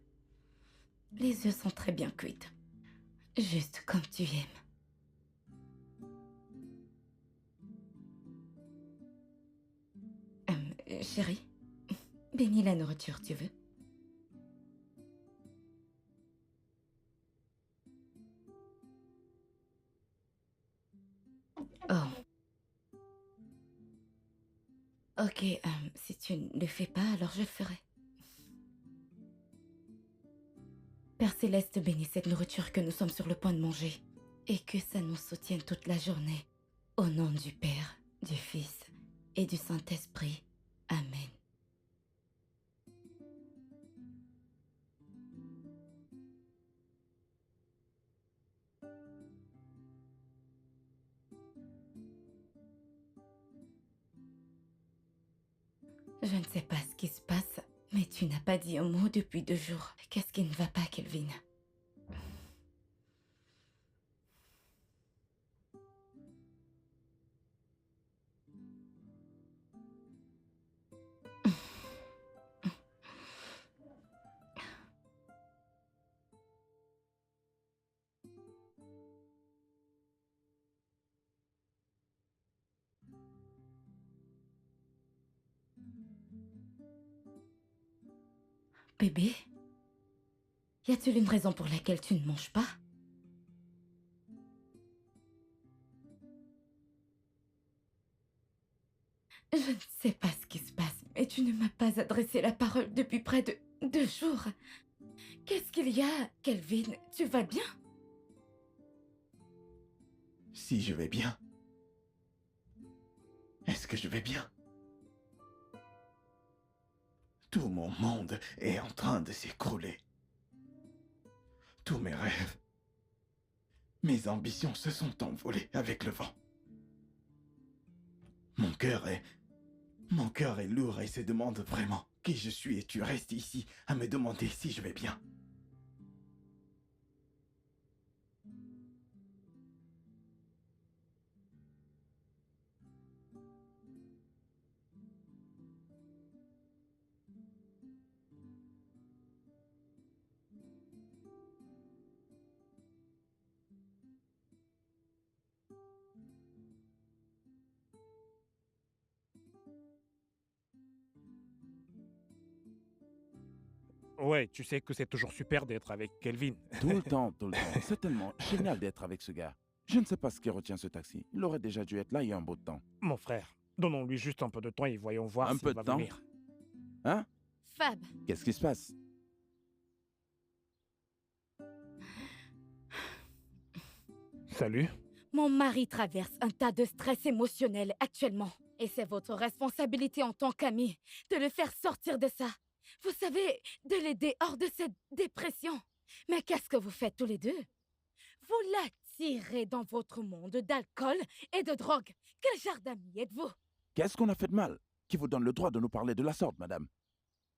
Les œufs sont très bien cuits. Juste comme tu aimes. Chérie, bénis la nourriture, tu veux? Oh. Ok, si tu ne le fais pas, alors je le ferai. Père Céleste, bénis cette nourriture que nous sommes sur le point de manger et que ça nous soutienne toute la journée. Au nom du Père, du Fils et du Saint-Esprit. Amen. Je ne sais pas ce qui se passe, mais tu n'as pas dit un mot depuis 2 jours. Qu'est-ce qui ne va pas, Kelvin? Bébé? Y a-t-il une raison pour laquelle tu ne manges pas? Je ne sais pas ce qui se passe, mais tu ne m'as pas adressé la parole depuis près de 2 jours. Qu'est-ce qu'il y a, Kelvin? Tu vas bien? Si je vais bien. Est-ce que je vais bien? Tout mon monde est en train de s'écrouler. Tous mes rêves, mes ambitions se sont envolées avec le vent. Mon cœur est lourd et se demande vraiment qui je suis et tu restes ici à me demander si je vais bien. Ouais, tu sais que c'est toujours super d'être avec Kelvin. Tout le temps, tout le temps. C'est tellement génial d'être avec ce gars. Je ne sais pas ce qui retient ce taxi. Il aurait déjà dû être là il y a un bout de temps. Mon frère, donnons-lui juste un peu de temps et voyons voir Un s'il peu va de temps? venir. Hein? Fab, Qu'est-ce qui se passe? Salut. mon mari traverse un tas de stress émotionnel actuellement. Et c'est votre responsabilité en tant qu'ami de le faire sortir de ça. Vous savez, de l'aider hors de cette dépression. Mais qu'est-ce que vous faites tous les deux? Vous l'attirez dans votre monde d'alcool et de drogue. Quel genre d'amis êtes-vous? Qu'est-ce qu'on a fait de mal? Qui vous donne le droit de nous parler de la sorte, madame?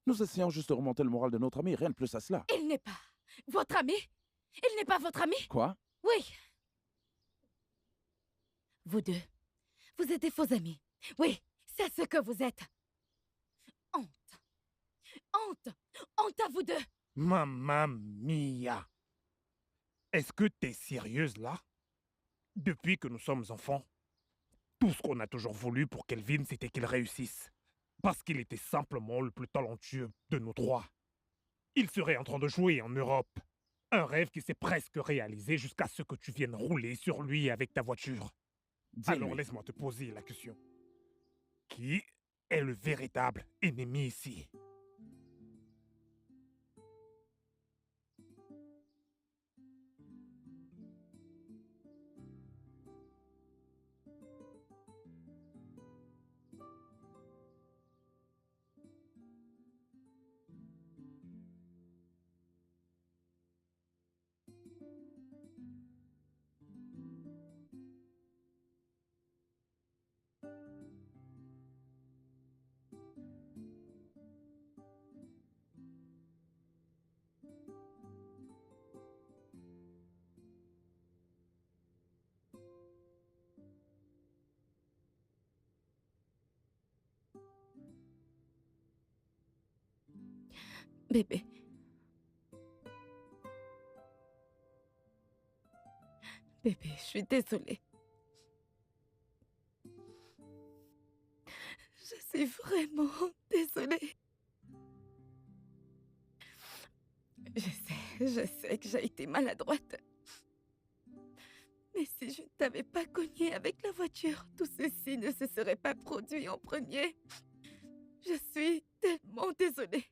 Nous essayons juste de remonter le moral de notre ami, rien de plus à cela. Il n'est pas votre ami? Il n'est pas votre ami? Quoi? Oui. Vous deux, vous êtes des faux amis. Oui, c'est ce que vous êtes. Honte. Honte. Honte à vous deux. Mamma mia. Est-ce que t'es sérieuse là? Depuis que nous sommes enfants, tout ce qu'on a toujours voulu pour Kelvin, c'était qu'il réussisse. Parce qu'il était simplement le plus talentueux de nous 3. Il serait en train de jouer en Europe. Un rêve qui s'est presque réalisé jusqu'à ce que tu viennes rouler sur lui avec ta voiture. Alors Dis-lui. laisse-moi te poser la question. Qui est le véritable ennemi ici? Bébé. Bébé, je suis désolée. Je suis vraiment désolée. Je sais que j'ai été maladroite. Mais si je ne t'avais pas cogné avec la voiture, tout ceci ne se serait pas produit en premier. Je suis tellement désolée.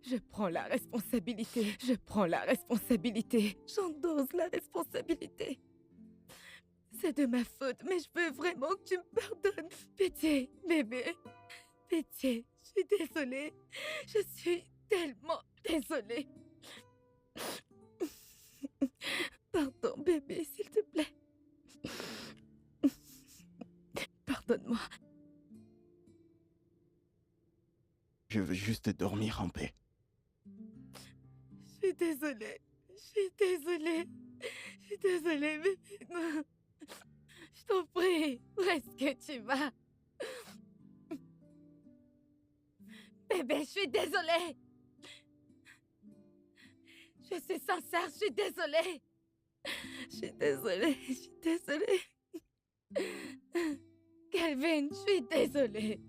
Je prends la responsabilité. Je prends la responsabilité. J'endosse la responsabilité. C'est de ma faute, mais je veux vraiment que tu me pardonnes. Pitié, bébé. Pitié, je suis désolée. Je suis tellement désolée. Pardon, bébé, s'il te plaît. Pardonne-moi. Je veux juste dormir en paix. Je suis désolée. Je suis désolée. Je suis désolée, bébé. Non. Je t'en prie. Où est-ce que tu vas? Bébé, je suis désolée. Je suis sincère, je suis désolée. Je suis désolée, je suis désolée. Calvin, je suis désolée.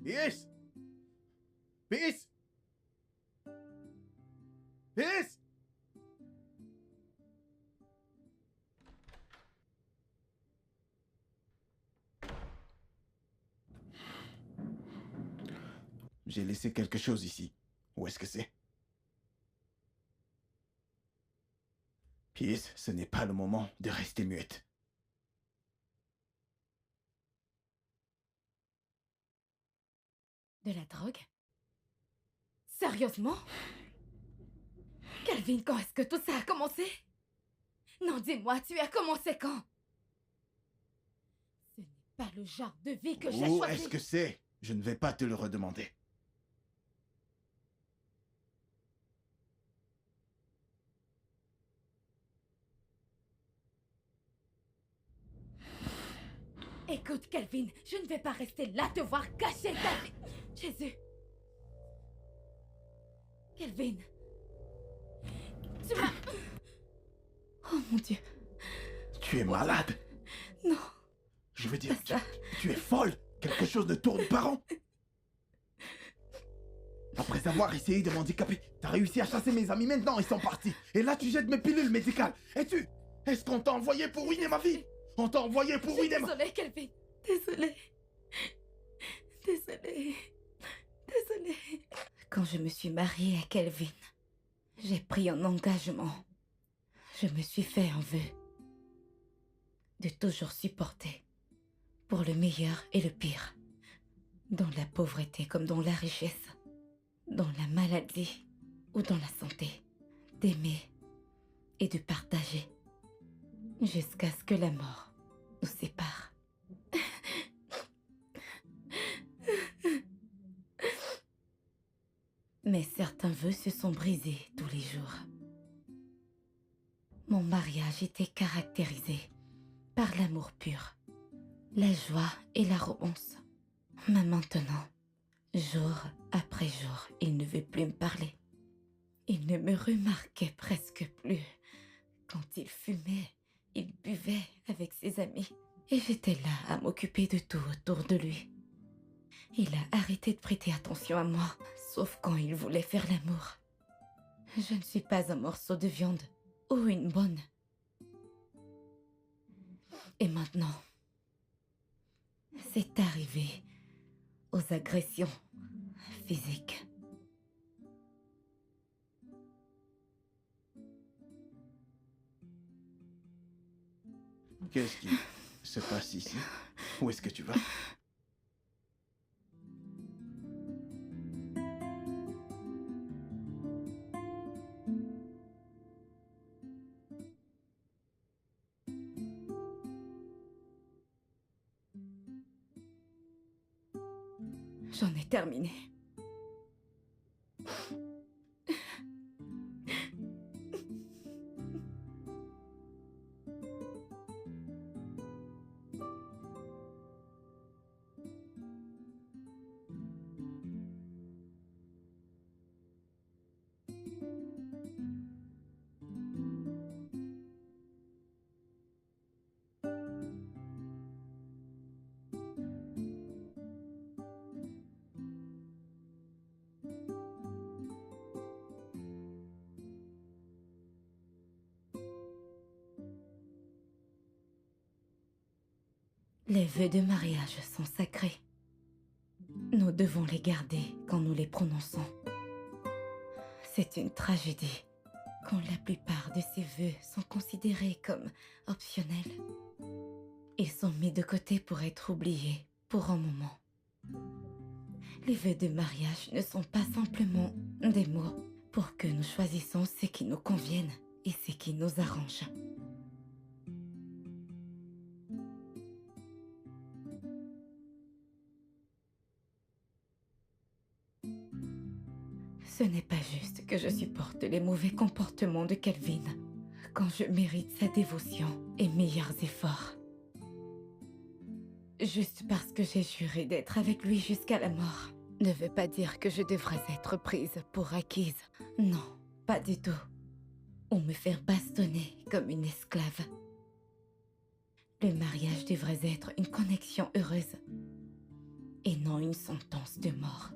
Peace! Peace! Peace! J'ai laissé quelque chose ici. Où est-ce que c'est? Peace, ce n'est pas le moment de rester muette. De la drogue? Sérieusement? Calvin, quand est-ce que tout ça a commencé? Non, dis-moi, tu as commencé quand? Ce n'est pas le genre de vie que j'ai Où choisi. est-ce que c'est? Je ne vais pas te le redemander. Écoute, Calvin, je ne vais pas rester là te voir cacher ta vie. Jésus. Calvin. Tu m'as... Oh mon Dieu. Tu es malade? Non. Je veux dire, Pas ça. tu es folle? Quelque chose ne tourne pas rond? Après avoir essayé de m'handicaper, t'as réussi à chasser mes amis, maintenant ils sont partis. Et là tu jettes mes pilules médicales. Est-ce qu'on t'a envoyé pour ruiner ma vie? On t'a envoyé pour ruiner ma... Désolée, Calvin. Désolée. Désolée. Désolée. Quand je me suis mariée à Calvin, j'ai pris un engagement. Je me suis fait un vœu de toujours supporter, pour le meilleur et le pire, dans la pauvreté comme dans la richesse, dans la maladie ou dans la santé, d'aimer et de partager, jusqu'à ce que la mort nous sépare. Mais certains vœux se sont brisés tous les jours. Mon mariage était caractérisé par l'amour pur, la joie et la romance. Mais maintenant, jour après jour, il ne veut plus me parler. Il ne me remarquait presque plus. Quand il fumait, il buvait avec ses amis. Et j'étais là à m'occuper de tout autour de lui. Il a arrêté de prêter attention à moi, sauf quand il voulait faire l'amour. Je ne suis pas un morceau de viande ou une bonne. Et maintenant, c'est arrivé aux agressions physiques. Qu'est-ce qui se passe ici? Où est-ce que tu vas? J'en ai terminé. Les vœux de mariage sont sacrés. Nous devons les garder quand nous les prononçons. C'est une tragédie quand la plupart de ces vœux sont considérés comme optionnels. Ils sont mis de côté pour être oubliés pour un moment. Les vœux de mariage ne sont pas simplement des mots pour que nous choisissons ce qui nous convienne et ce qui nous arrange. Ce n'est pas juste que je supporte les mauvais comportements de Kelvin quand je mérite sa dévotion et meilleurs efforts. Juste parce que j'ai juré d'être avec lui jusqu'à la mort ne veut pas dire que je devrais être prise pour acquise. Non, pas du tout. Ou me faire bastonner comme une esclave. Le mariage devrait être une connexion heureuse et non une sentence de mort.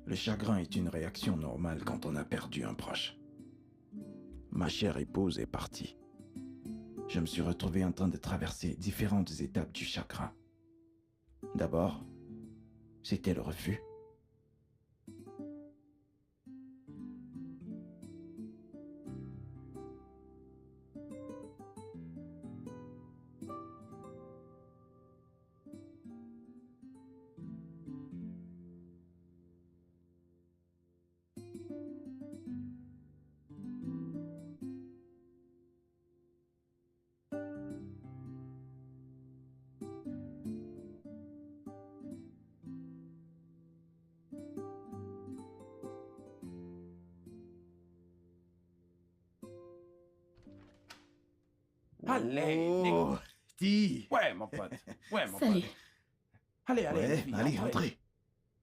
Le chagrin est une réaction normale quand on a perdu un proche. Ma chère épouse est partie. Je me suis retrouvé en train de traverser différentes étapes du chagrin. D'abord, c'était le refus. Allez, Oh, négo. Ti. Ouais, mon pote. Ouais, mon Salut. pote. Allez, allez, les Ouais, filles, allez, entrez.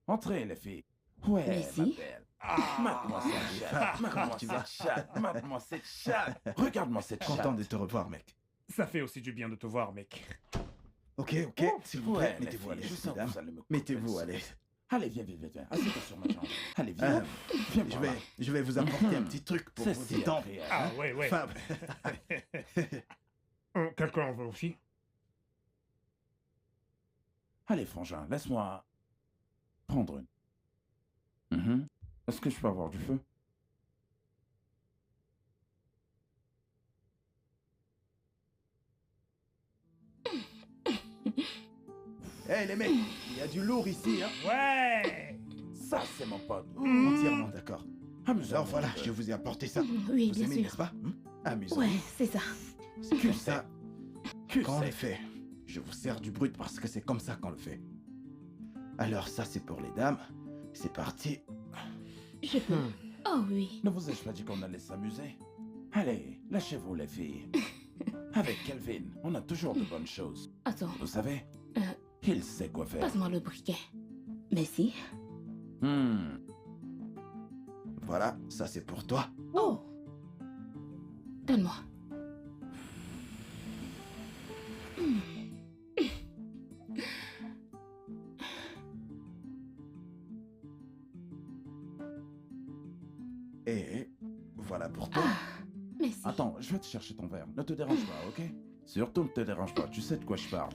Entrez, les filles. Ouais, Merci. ma belle. Mate-moi cette chatte. Mate-moi cette chatte. Mate-moi cette chatte. Regarde-moi cette chatte. Content de te revoir, mec. Ça fait aussi du bien de te voir, mec. Ok, s'il vous plaît, Ouais, les mettez-vous à filles, l'aise, je sens que mesdames. vous allez me couper Mettez-vous le à souffle. l'aise. Allez, viens. Assieds-toi sur ma jambe. Allez, viens. Euh, Viens Je par là. je vais vous apporter un petit truc pour Ça, vous c'est détendre. agréable. Ah, ouais. Fab. Quelqu'un en veut aussi? Allez, frangin, laisse-moi prendre une. Mhm. Est-ce que je peux avoir du feu? Hey les mecs, il y a du lourd ici, hein. Ouais! Ça, c'est mon pote. Entièrement d'accord. Amusez-vous Alors voilà, un peu. je vous ai apporté ça. Oui, Vous bien aimez, sûr. n'est-ce pas? Amusant. Ouais, c'est ça. C'est comme ça Que qu'on le c'est? fait. Je vous sers du brut parce que c'est comme ça qu'on le fait. Alors ça, c'est pour les dames. C'est parti. Je peux. Oh oui. Ne vous ai-je pas dit qu'on allait s'amuser? Allez, lâchez-vous, les filles. Avec Kelvin, on a toujours de bonnes choses. Attends, Vous savez, Euh. il sait quoi faire. passe-moi le briquet. Merci. Voilà, ça c'est pour toi. Oh! Donne-moi. Et voilà pour toi. Merci. Attends, je vais te chercher ton verre. Ne te dérange pas, ok? Surtout ne te dérange pas, tu sais de quoi je parle.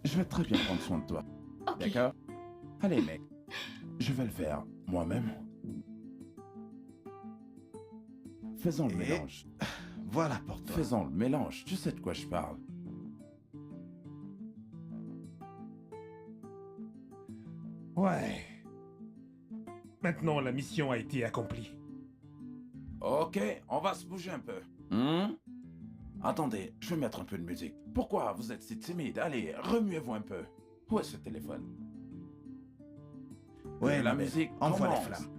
Je vais très bien prendre soin de toi. Ok. D'accord? Allez, mec. Je vais le faire moi-même. Faisons le Et- mélange. Voilà pour toi. Faisons le mélange, tu sais de quoi je parle. Ouais. Maintenant, la mission a été accomplie. Ok, on va se bouger un peu. Attendez, je vais mettre un peu de musique. Pourquoi vous êtes si timide? Allez, remuez-vous un peu. Où est ce téléphone? Ouais, la ma belle, musique envoie les commence. flammes.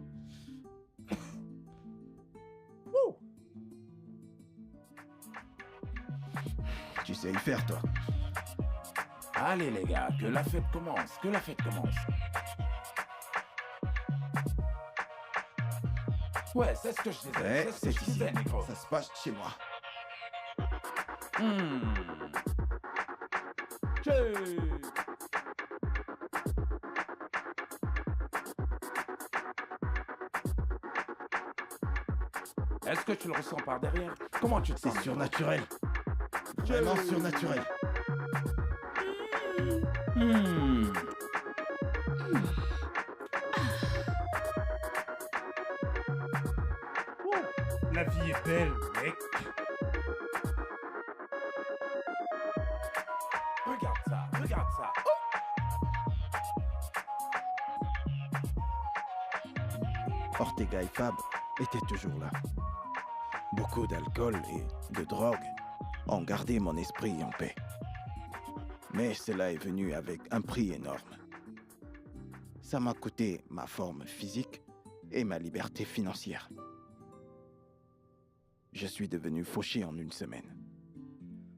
Tu sais y faire, toi. Allez les gars, que la fête commence, que la fête commence. Ouais, c'est ce que je disais, Ouais, c'est ce c'est que je ici. disais, Nico. Ça se passe chez moi. Tchè. Est-ce que tu le ressens par derrière? Comment tu te C'est sens? Nico? surnaturel. Vraiment surnaturel. La vie est belle, mec. Regarde ça, regarde ça. Ortega et Fab étaient toujours là. Beaucoup d'alcool et de drogue ont gardé mon esprit en paix. Mais cela est venu avec un prix énorme. Ça m'a coûté ma forme physique et ma liberté financière. Je suis devenu fauché en une semaine.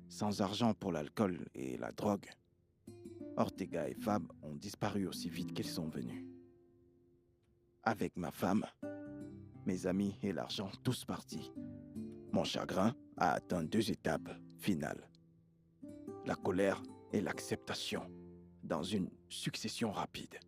Sans argent pour l'alcool et la drogue, Ortega et Fab ont disparu aussi vite qu'ils sont venus. Avec ma femme, mes amis et l'argent tous partis, mon chagrin a atteint 2 étapes finales. La colère et l'acceptation dans une succession rapide.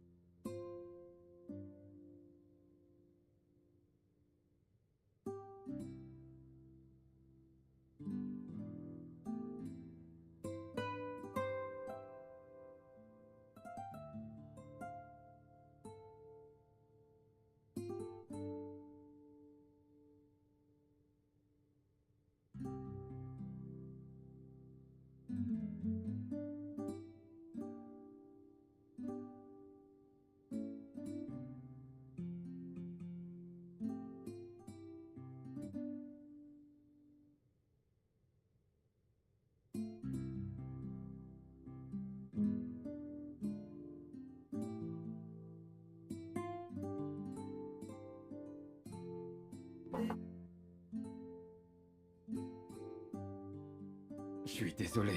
Je suis désolé,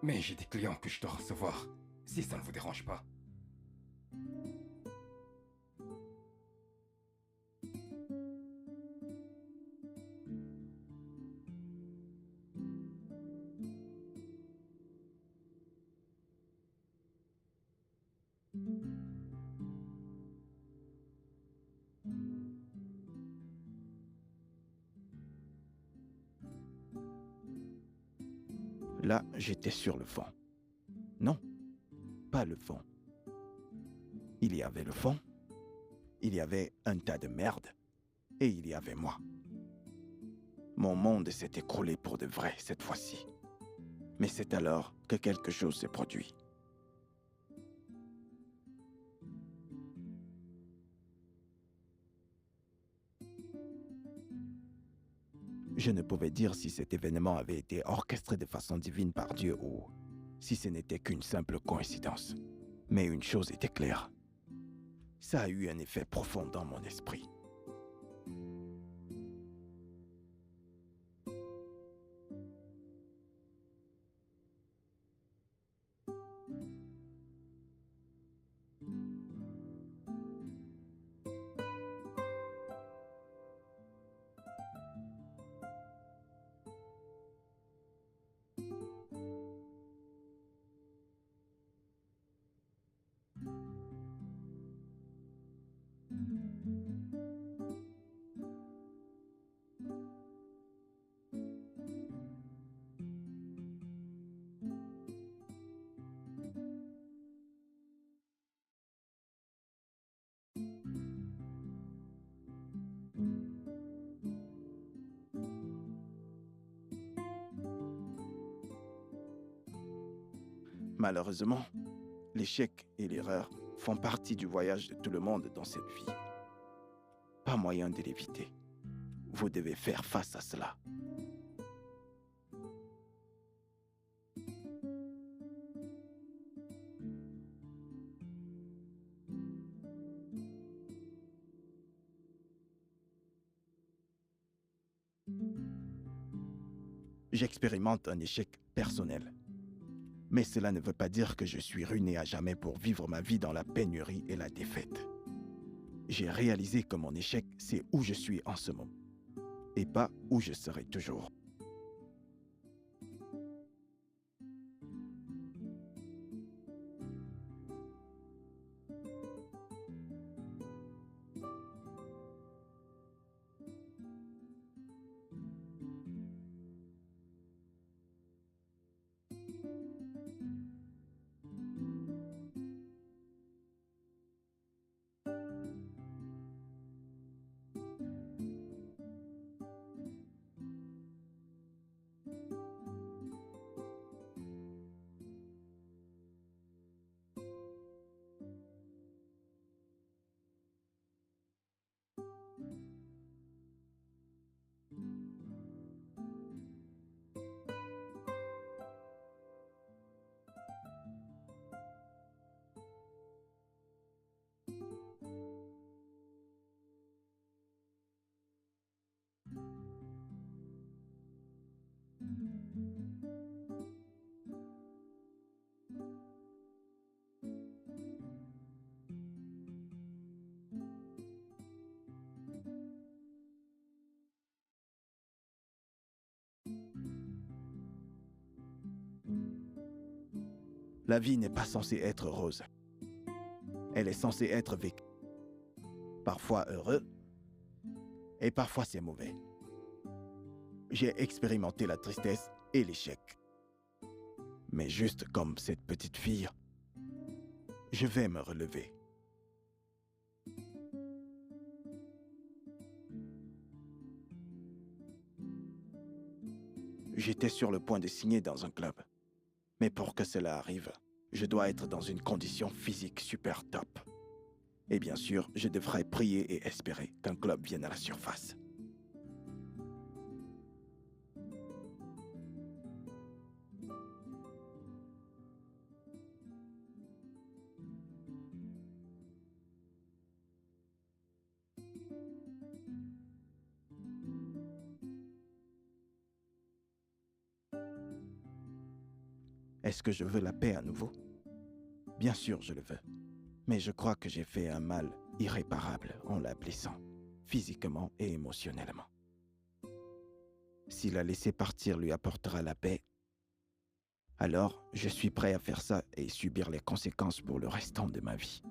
mais j'ai des clients que je dois recevoir, si ça ne vous dérange pas. Là, j'étais sur le fond. Non, pas le fond. Il y avait le fond, il y avait un tas de merde, et il y avait moi. Mon monde s'est écroulé pour de vrai cette fois-ci. Mais c'est alors que quelque chose s'est produit. Je ne pouvais dire si cet événement avait été orchestré de façon divine par Dieu ou si ce n'était qu'une simple coïncidence. Mais une chose était claire. Ça a eu un effet profond dans mon esprit. Malheureusement, l'échec et l'erreur font partie du voyage de tout le monde dans cette vie. Pas moyen de l'éviter. Vous devez faire face à cela. J'expérimente un échec personnel. Mais cela ne veut pas dire que je suis ruiné à jamais pour vivre ma vie dans la pénurie et la défaite. J'ai réalisé que mon échec, c'est où je suis en ce moment, et pas où je serai toujours. La vie n'est pas censée être rose. Elle est censée être vécue. Parfois heureux, et parfois c'est mauvais. J'ai expérimenté la tristesse et l'échec. Mais juste comme cette petite fille, je vais me relever. J'étais sur le point de signer dans un club. Mais pour que cela arrive, je dois être dans une condition physique super top. Et bien sûr, je devrais prier et espérer qu'un club vienne à la surface. Est-ce que je veux la paix à nouveau? Bien sûr, je le veux. Mais je crois que j'ai fait un mal irréparable en la blessant, physiquement et émotionnellement. Si la laisser partir lui apportera la paix, alors je suis prêt à faire ça et subir les conséquences pour le restant de ma vie.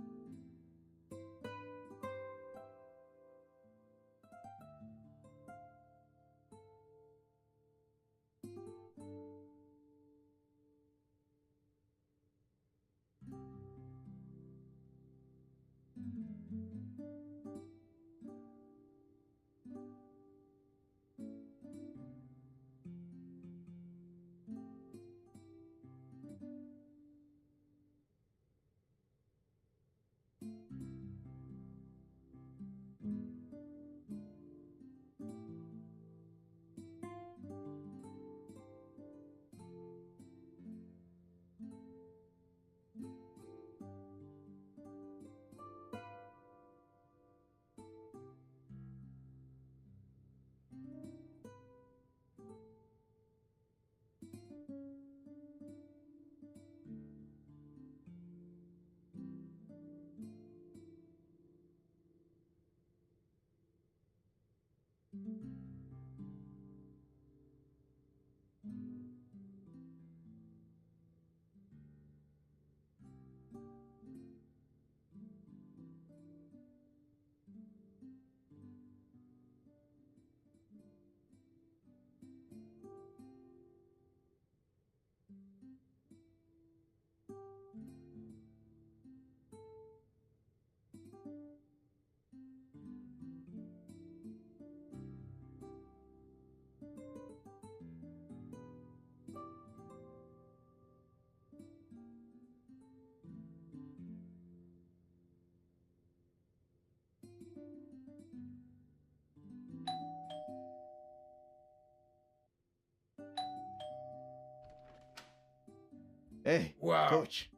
Hey, Wow. coach.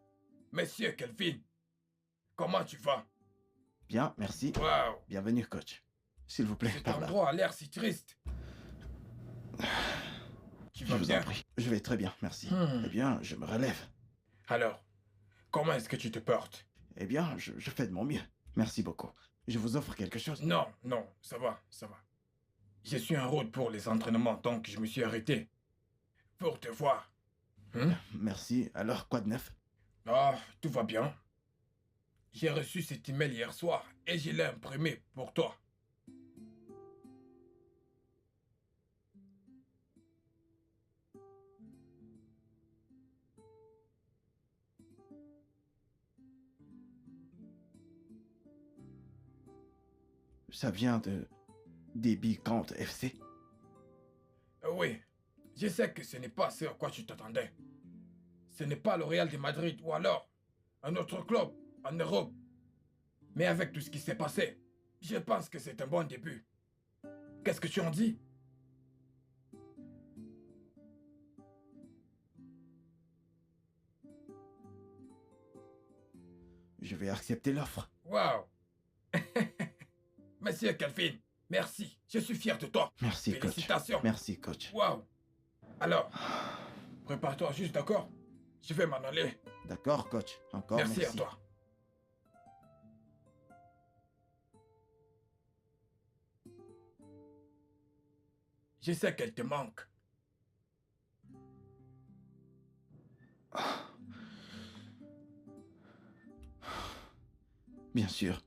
Monsieur Kelvin, comment tu vas? Bien, merci. Wow. Bienvenue, coach. S'il vous plaît, Cet par là. endroit a l'air si triste. Tu Je vas vous en bien? prie. Je vais très bien, merci. Hmm. Eh bien, je me relève. Alors, comment est-ce que tu te portes? Eh bien, je fais de mon mieux. Merci beaucoup. Je vous offre quelque chose? Non, non, ça va, ça va. Je suis en route pour les entraînements, donc je me suis arrêté. Pour te voir. Merci. Alors, quoi de neuf? Ah, tout va bien. J'ai reçu cet email hier soir et je l'ai imprimé pour toi. Ça vient de DB Kant FC? Oui, je sais que ce n'est pas ce à quoi tu t'attendais. Ce n'est pas le Real de Madrid ou alors un autre club en Europe. Mais avec tout ce qui s'est passé, je pense que c'est un bon début. Qu'est-ce que tu en dis? Je vais accepter l'offre. Waouh! Monsieur Calvin, merci. Je suis fier de toi. Merci, coach. Félicitations. Merci, coach. Waouh! Alors, prépare-toi juste, d'accord? Je vais m'en aller. D'accord, coach. Encore Merci merci. à toi. Je sais qu'elle te manque. Bien sûr.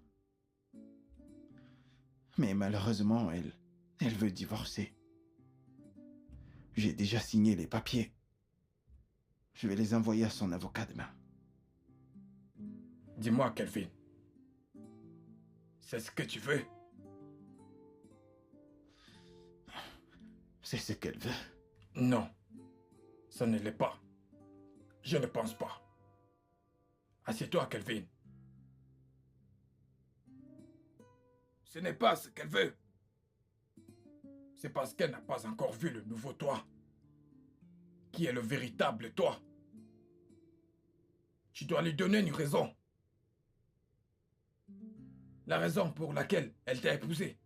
Mais malheureusement, elle veut divorcer. J'ai déjà signé les papiers. Je vais les envoyer à son avocat demain. Dis-moi, Kelvin. C'est ce que tu veux? C'est ce qu'elle veut. Non, ça ne l'est pas. Je ne pense pas. Assieds-toi, Kelvin. Ce n'est pas ce qu'elle veut. C'est parce qu'elle n'a pas encore vu le nouveau toi, qui est le véritable toi. Tu dois lui donner une raison. La raison pour laquelle elle t'a épousé.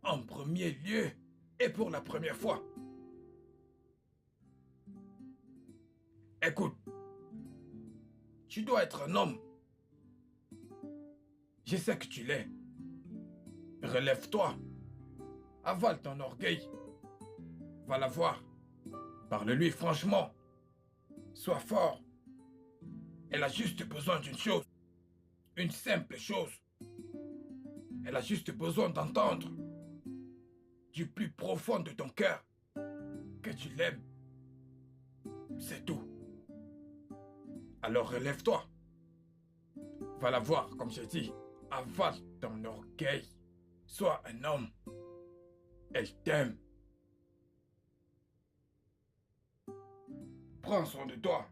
En premier lieu et pour la première fois. Écoute, tu dois être un homme. Je sais que tu l'es. Relève-toi. Avale ton orgueil. Va la voir. Parle-lui franchement. Sois fort. Elle a juste besoin d'une chose. Une simple chose. Elle a juste besoin d'entendre du plus profond de ton cœur que tu l'aimes. C'est tout. Alors relève-toi. Va la voir, comme j'ai dit. Avale ton orgueil. Sois un homme. Elle t'aime. Prends soin de toi.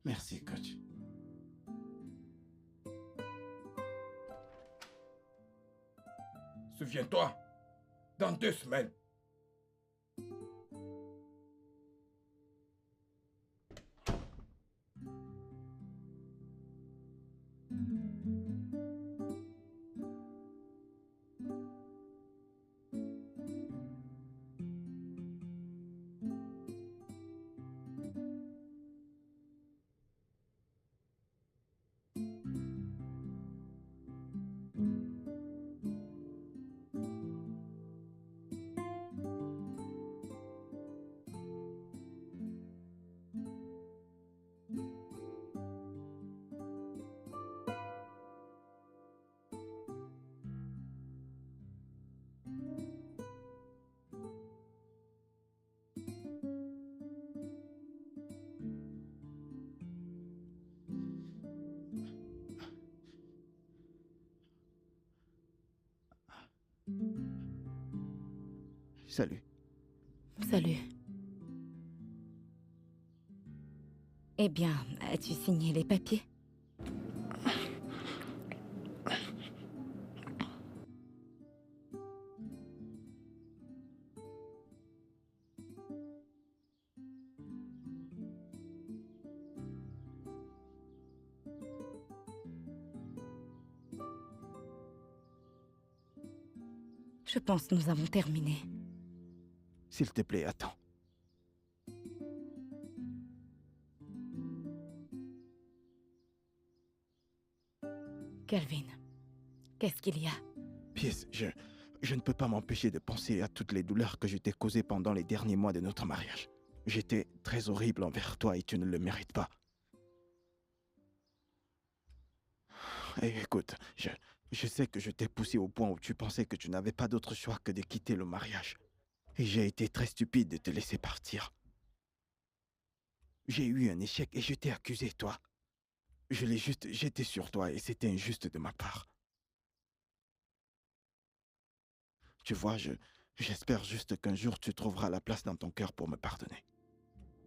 Merci, coach. Souviens-toi, dans 2 semaines. Salut. Salut. Eh bien, as-tu signé les papiers? Je pense que nous avons terminé. S'il te plaît, attends. Kelvin, qu'est-ce qu'il y a? Pierce, je ne peux pas m'empêcher de penser à toutes les douleurs que je t'ai causées pendant les derniers mois de notre mariage. J'étais très horrible envers toi et tu ne le mérites pas. Et écoute, je sais que je t'ai poussé au point où tu pensais que tu n'avais pas d'autre choix que de quitter le mariage. Et j'ai été très stupide de te laisser partir. J'ai eu un échec et je t'ai accusé, toi. Je l'ai juste jeté sur toi et c'était injuste de ma part. Tu vois, j'espère juste qu'un jour tu trouveras la place dans ton cœur pour me pardonner.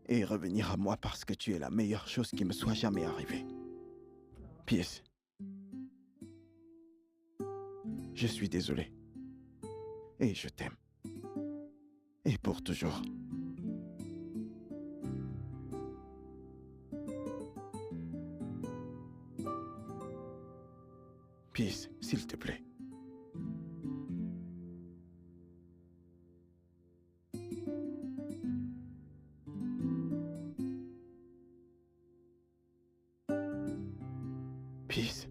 Et revenir à moi parce que tu es la meilleure chose qui me soit jamais arrivée. Pierce. Je suis désolé. Et je t'aime. Et pour toujours. Pierce, s'il te plaît. fils.